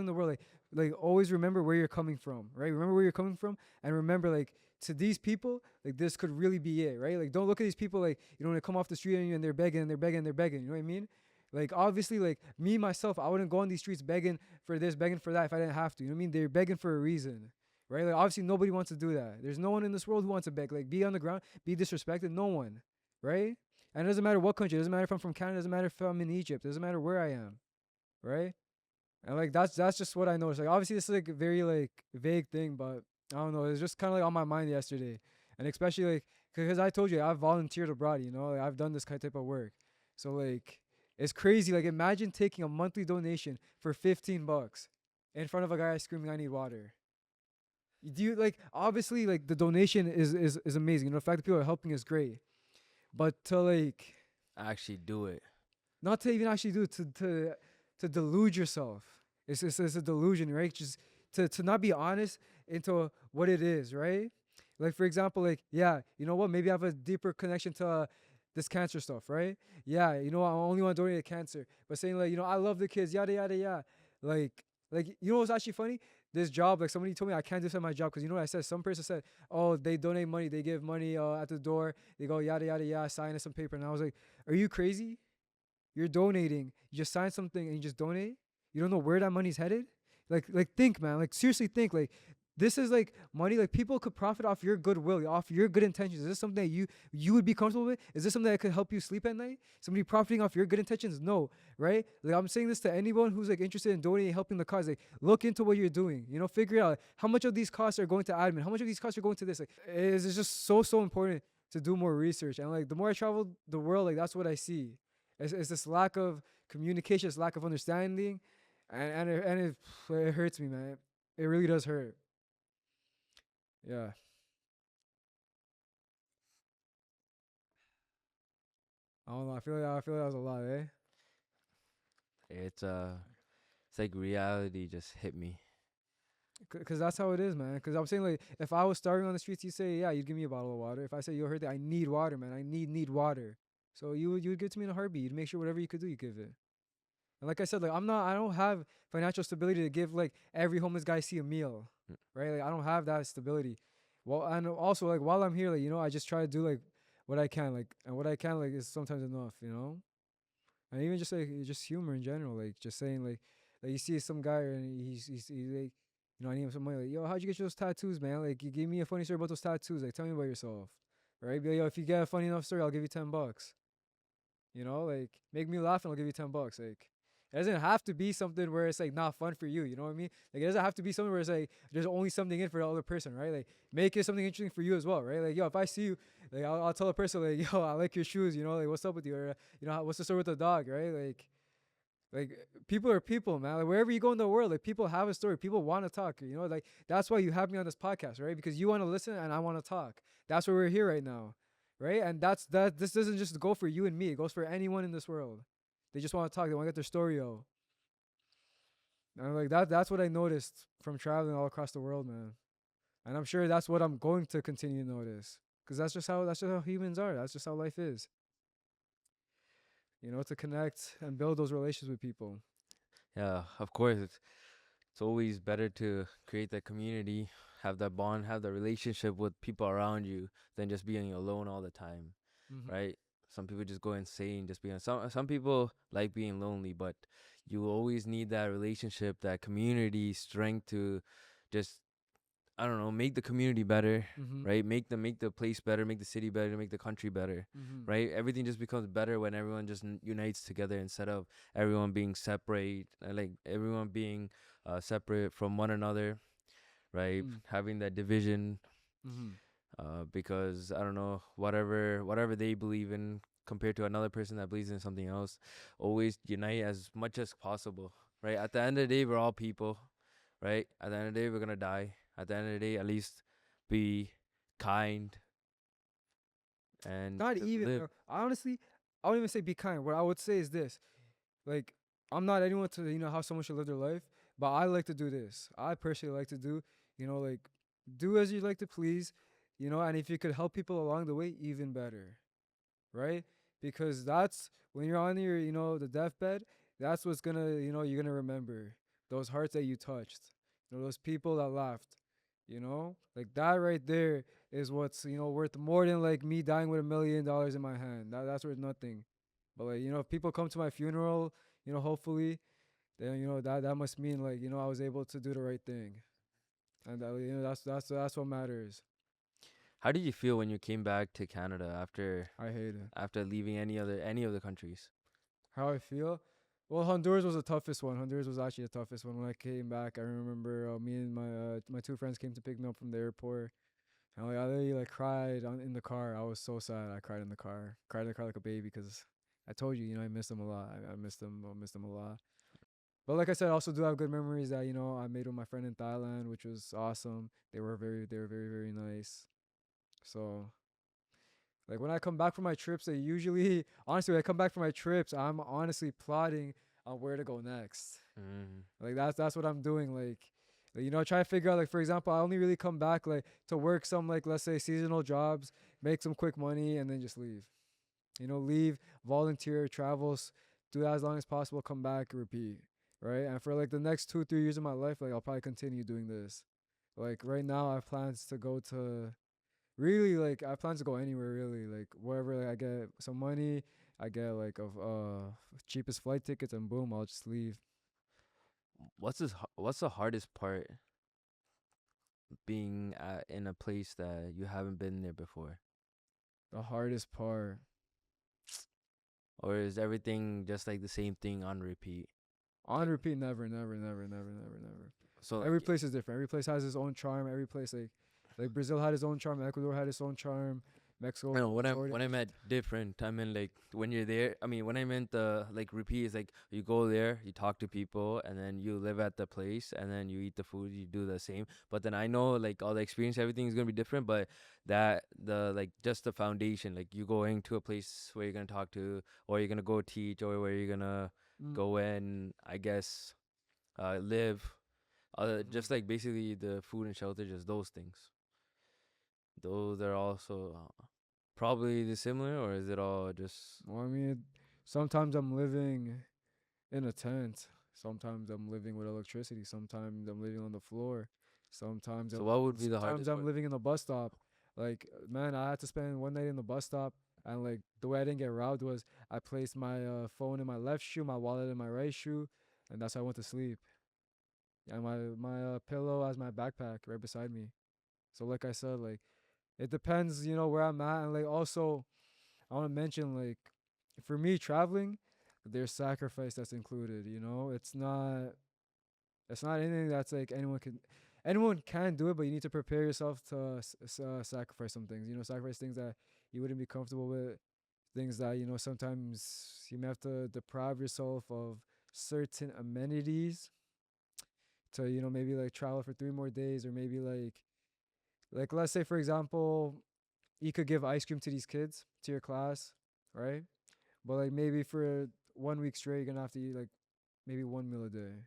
Speaker 2: the world, like, always remember where you're coming from, right? Remember where you're coming from, and remember, like, to these people, like, this could really be it, right? Like, don't look at these people, like, when they come off the street and they're begging and they're begging and they're begging, you know what I mean? Like, obviously, like, me myself, I wouldn't go on these streets begging for this, begging for that if I didn't have to. You know what I mean? They're begging for a reason, right? Like, obviously, nobody wants to do that. There's no one in this world who wants to beg. Like, be on the ground, be disrespected. No one, right? And it doesn't matter what country. It doesn't matter if I'm from Canada. It doesn't matter if I'm in Egypt. It doesn't matter where I am, right? And, like, that's just what I noticed. Like, obviously, this is, like, a very, like, vague thing, but I don't know. It's just kind of, like, on my mind yesterday, and especially, like, because I told you, I've volunteered abroad. Like, I've done this kind of type of work, so, like, it's crazy. Like, imagine taking a monthly donation for $15 in front of a guy screaming, "I need water." Do you, like, obviously, like, the donation is amazing. The fact that people are helping is great, but to, like,
Speaker 1: Actually, do it.
Speaker 2: not to even actually do it, to delude yourself. It's a delusion, right? Just to not be honest into what it is, right? Like, for example, like, yeah, you know what? Maybe I have a deeper connection to this cancer stuff, right? Yeah, I only want to donate to cancer. But saying, like, I love the kids, yada yada yada. Like, what's actually funny? This job, like, somebody told me I can't do this at my job because, what I said? Some person said, "Oh, they donate money, they give money at the door, they go yada yada yada, sign us some paper." And I was like, "Are you crazy? You're donating. You just sign something and you just donate. You don't know where that money's headed. Like, think, man. Like, seriously, think. Like, this is, like, money. Like, people could profit off your goodwill, off your good intentions. Is this something that you would be comfortable with? Is this something that could help you sleep at night? Somebody profiting off your good intentions? No, right? Like, I'm saying this to anyone who's, like, interested in donating, helping the cause. Like, look into what you're doing. Figure out how much of these costs are going to admin, how much of these costs are going to this. Like, it's just so important to do more research. And like the more I travel the world, like that's what I see. It's this lack of communication, this lack of understanding, and it hurts me, man. It really does hurt. Yeah. I don't know. I feel like that was a lot, eh?
Speaker 1: It's like reality just hit me.
Speaker 2: Cause that's how it is, man. Cause I'm saying like, if I was starving on the streets, you say, yeah, you'd give me a bottle of water. If I say, yo, heard that I need water, man, I need water. So you would give it to me in a heartbeat. You'd make sure whatever you could do, you give it. And like I said, like I don't have financial stability to give like every homeless guy I see a meal,
Speaker 1: Mm.
Speaker 2: right? Like I don't have that stability. Well, and also like while I'm here, like I just try to do like what I can, like, and what I can like is sometimes enough. And even just like just humor in general, like just saying like you see some guy and he's like, I need some money. Like, yo, how'd you get those tattoos, man? Like, you give me a funny story about those tattoos. Like, tell me about yourself, right? Be like, yo, if you get a funny enough story, I'll give you $10. Like make me laugh and I'll give you $10. Like, it doesn't have to be something where it's like not fun for you. You know what I mean? Like, it doesn't have to be something where it's like there's only something in for the other person, right? Like, make it something interesting for you as well, right? Like, yo, if I see you, like, I'll tell a person like, yo, I like your shoes. Like, what's up with you? Or what's the story with the dog, right? Like people are people, man. Like wherever you go in the world, like people have a story. People want to talk. Like that's why you have me on this podcast, right? Because you want to listen and I want to talk. That's why we're here right now, right? And that. This doesn't just go for you and me. It goes for anyone in this world. They just want to talk. They want to get their story out. And like that's what I noticed from traveling all across the world, man. And I'm sure that's what I'm going to continue to notice. Because that's just how humans are. That's just how life is. To connect and build those relations with people.
Speaker 1: Yeah, of course. It's always better to create that community, have that bond, have that relationship with people around you than just being alone all the time,
Speaker 2: Mm-hmm.
Speaker 1: right? Some people just go insane just being some people like being lonely, but you always need that relationship, that community strength to just I don't know, make the community better,
Speaker 2: Mm-hmm.
Speaker 1: right? Make the place better, make the city better, make the country better,
Speaker 2: Mm-hmm.
Speaker 1: right? Everything just becomes better when everyone just unites together instead of everyone being separate, like everyone being separate from one another, right?
Speaker 2: Mm-hmm.
Speaker 1: Having that division,
Speaker 2: Mm-hmm.
Speaker 1: because I don't know, whatever they believe in compared to another person that believes in something else, always unite as much as possible, right? At the end of the day, we're all people, right? At the end of the day, we're gonna die. At the end of the day, at least be kind and
Speaker 2: Not
Speaker 1: just
Speaker 2: even.
Speaker 1: live.
Speaker 2: Honestly, I wouldn't even say be kind. What I would say is this: like, I'm not anyone to how someone should live their life, but I like to do this. I personally like to do, like, do as you like to please, and if you could help people along the way, even better, right? Because that's when you're on your, the deathbed. That's what's gonna, you're gonna remember those hearts that you touched, those people that laughed, like that right there is what's worth more than like me dying with $1 million in my hand. That's worth nothing. But like if people come to my funeral, hopefully, then that must mean like I was able to do the right thing, and that's what matters.
Speaker 1: How did you feel when you came back to Canada
Speaker 2: I hate it.
Speaker 1: after leaving any of the countries?
Speaker 2: How I feel? Well, Honduras was the toughest one. Honduras was actually the toughest one. When I came back, I remember me and my two friends came to pick me up from the airport. And like, I literally like cried in the car. I was so sad. I cried in the car. Cried in the car like a baby because I told you, I missed them a lot. I missed them. I missed them a lot. But like I said, I also do have good memories that I made with my friend in Thailand, which was awesome. They were very nice. So like when I come back from my trips, they usually honestly when I come back from my trips, I'm honestly plotting on where to go next.
Speaker 1: Mm.
Speaker 2: Like that's what I'm doing. Like try to figure out like for example, I only really come back like to work some like let's say seasonal jobs, make some quick money, and then just leave. Leave, volunteer, travels, do that as long as possible, come back, repeat. Right? And for like the next 2-3 years of my life, like I'll probably continue doing this. Like right now I have plans to go to really like I plan to go anywhere really like wherever like, I get some money, I get like of cheapest flight tickets, and boom, I'll just leave.
Speaker 1: What's the hardest part being in a place that you haven't been there before?
Speaker 2: The hardest part
Speaker 1: Or is everything just like the same thing on repeat?
Speaker 2: on repeat, never, never, never, never, never, never.
Speaker 1: So
Speaker 2: Every
Speaker 1: like
Speaker 2: place is different. Every place has its own charm. Every place like Brazil had its own charm, Ecuador had its own charm, Mexico
Speaker 1: No,
Speaker 2: majority.
Speaker 1: when I meant different, I meant like when you're there. I mean, when I meant like repeat is like you go there, you talk to people, and then you live at the place, and then you eat the food. You do the same. But then I know like all the experience, everything is gonna be different. But that the like just the foundation, like you going to a place where you're gonna talk to, or you're gonna go teach, or where you're gonna
Speaker 2: Mm,
Speaker 1: go and I guess live.
Speaker 2: mhm.
Speaker 1: Just like basically the food and shelter, just those things. Those are also probably the similar, or is it all just?
Speaker 2: Well, I mean, sometimes I'm living in a tent. Sometimes I'm living with electricity. Sometimes I'm living on the floor.
Speaker 1: So what would be the
Speaker 2: Sometimes
Speaker 1: hardest
Speaker 2: I'm
Speaker 1: part?
Speaker 2: living in the bus stop. Like, man, I had to spend one night in the bus stop, and like the way I didn't get robbed was I placed my phone in my left shoe, my wallet in my right shoe, and that's how I went to sleep. And my pillow as my backpack right beside me. So like I said, like it depends, where I'm at, and like also I want to mention like for me traveling, there's sacrifice that's included. It's not anything that's like anyone can do it, but you need to prepare yourself to sacrifice some things. Sacrifice things that you wouldn't be comfortable with, things that sometimes you may have to deprive yourself of certain amenities to maybe like travel for 3 more days, or maybe like let's say for example you could give ice cream to these kids to your class, right? But like maybe for 1 week straight, you're gonna have to eat like maybe one meal a day,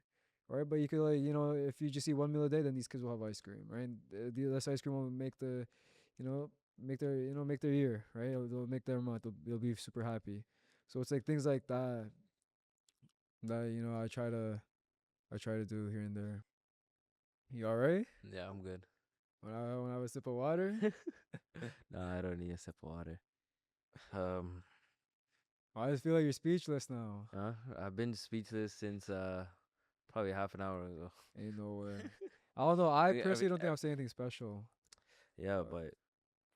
Speaker 2: right? But you could like if you just eat one meal a day, then these kids will have ice cream, right? And this ice cream will make you know, make their year, right? It'll make their month. They'll be super happy. So it's like things like that I try to do here and there. You all right?
Speaker 1: Yeah, I'm good.
Speaker 2: When I have a sip of water,
Speaker 1: No, I don't need a sip of water. Um,
Speaker 2: I just feel like you're speechless now.
Speaker 1: I've been speechless since probably half an hour ago.
Speaker 2: Ain't no way. I don't know. I
Speaker 1: I mean,
Speaker 2: personally don't think I'm saying anything special.
Speaker 1: yeah,
Speaker 2: But
Speaker 1: but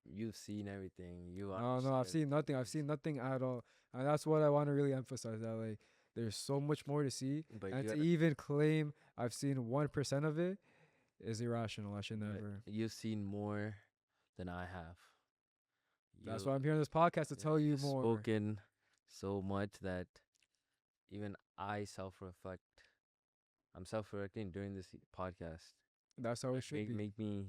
Speaker 1: you've seen everything. You
Speaker 2: no, no, I've
Speaker 1: understand
Speaker 2: seen nothing. I've
Speaker 1: things.
Speaker 2: seen nothing at all, and that's what I want to really emphasize. That like, there's so much more to see,
Speaker 1: But
Speaker 2: and
Speaker 1: you
Speaker 2: to
Speaker 1: gotta,
Speaker 2: even claim I've seen 1% of it is irrational. I should
Speaker 1: but
Speaker 2: never.
Speaker 1: you've seen more than I have.
Speaker 2: That's
Speaker 1: You,
Speaker 2: why I'm here on this podcast to
Speaker 1: yeah,
Speaker 2: tell you
Speaker 1: you've
Speaker 2: more.
Speaker 1: spoken so much that even I self-reflect. I'm self-reflecting during this podcast.
Speaker 2: That's how it
Speaker 1: Like
Speaker 2: should be.
Speaker 1: make me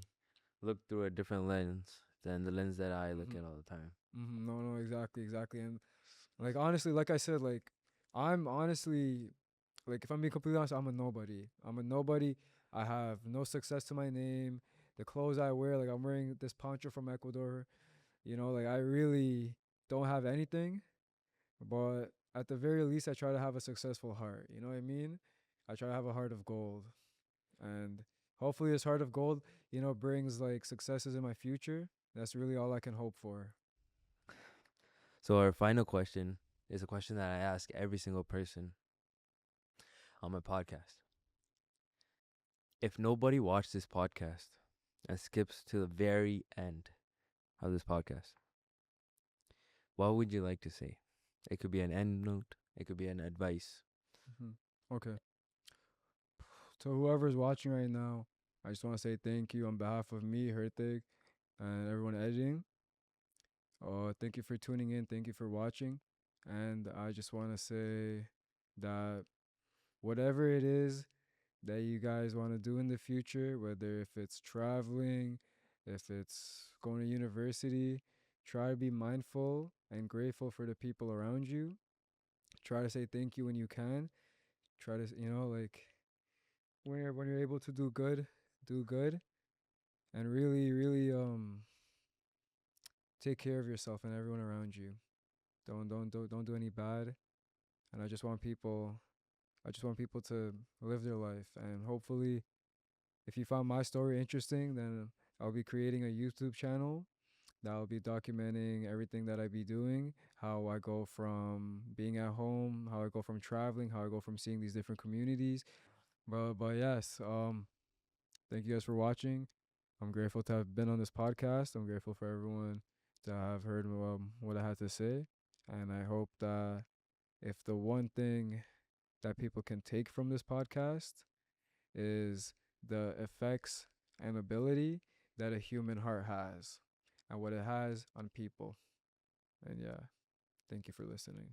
Speaker 1: look through a different lens than the lens that I look
Speaker 2: Hmm.
Speaker 1: at all the time.
Speaker 2: No, no, exactly, exactly. And like honestly, like I said, like I'm honestly like if I'm being completely honest, I'm a nobody. I'm a nobody. I have no success to my name. The clothes I wear, like I'm wearing this poncho from Ecuador. Like I really don't have anything, but at the very least, I try to have a successful heart. You know what I mean? I try to have a heart of gold, and hopefully, this heart of gold, brings like successes in my future. That's really all I can hope for.
Speaker 1: So our final question is a question that I ask every single person on my podcast. If nobody watched this podcast and skips to the very end of this podcast, what would you like to say? It could be an end note. It could be an advice.
Speaker 2: Hmm. Okay. To whoever's watching right now, I just want to say thank you on behalf of me, Hertig, and everyone editing. Thank you for tuning in. Thank you for watching. And I just want to say that whatever it is that you guys want to do in the future, whether if it's traveling, if it's going to university, try to be mindful and grateful for the people around you. Try to say thank you when you can. Try to, like when you're able to do good, and really, really take care of yourself and everyone around you. Don't do any bad. And I just want people to live their life, and hopefully if you found my story interesting, then I'll be creating a YouTube channel that will be documenting everything that I be doing, how I go from being at home, how I go from traveling, how I go from seeing these different communities. But yes, thank you guys for watching. I'm grateful to have been on this podcast. I'm grateful for everyone to have heard what I had to say, and I hope that if the one thing that people can take from this podcast is the effects and ability that a human heart has. and what it has on people. And yeah, thank you for listening.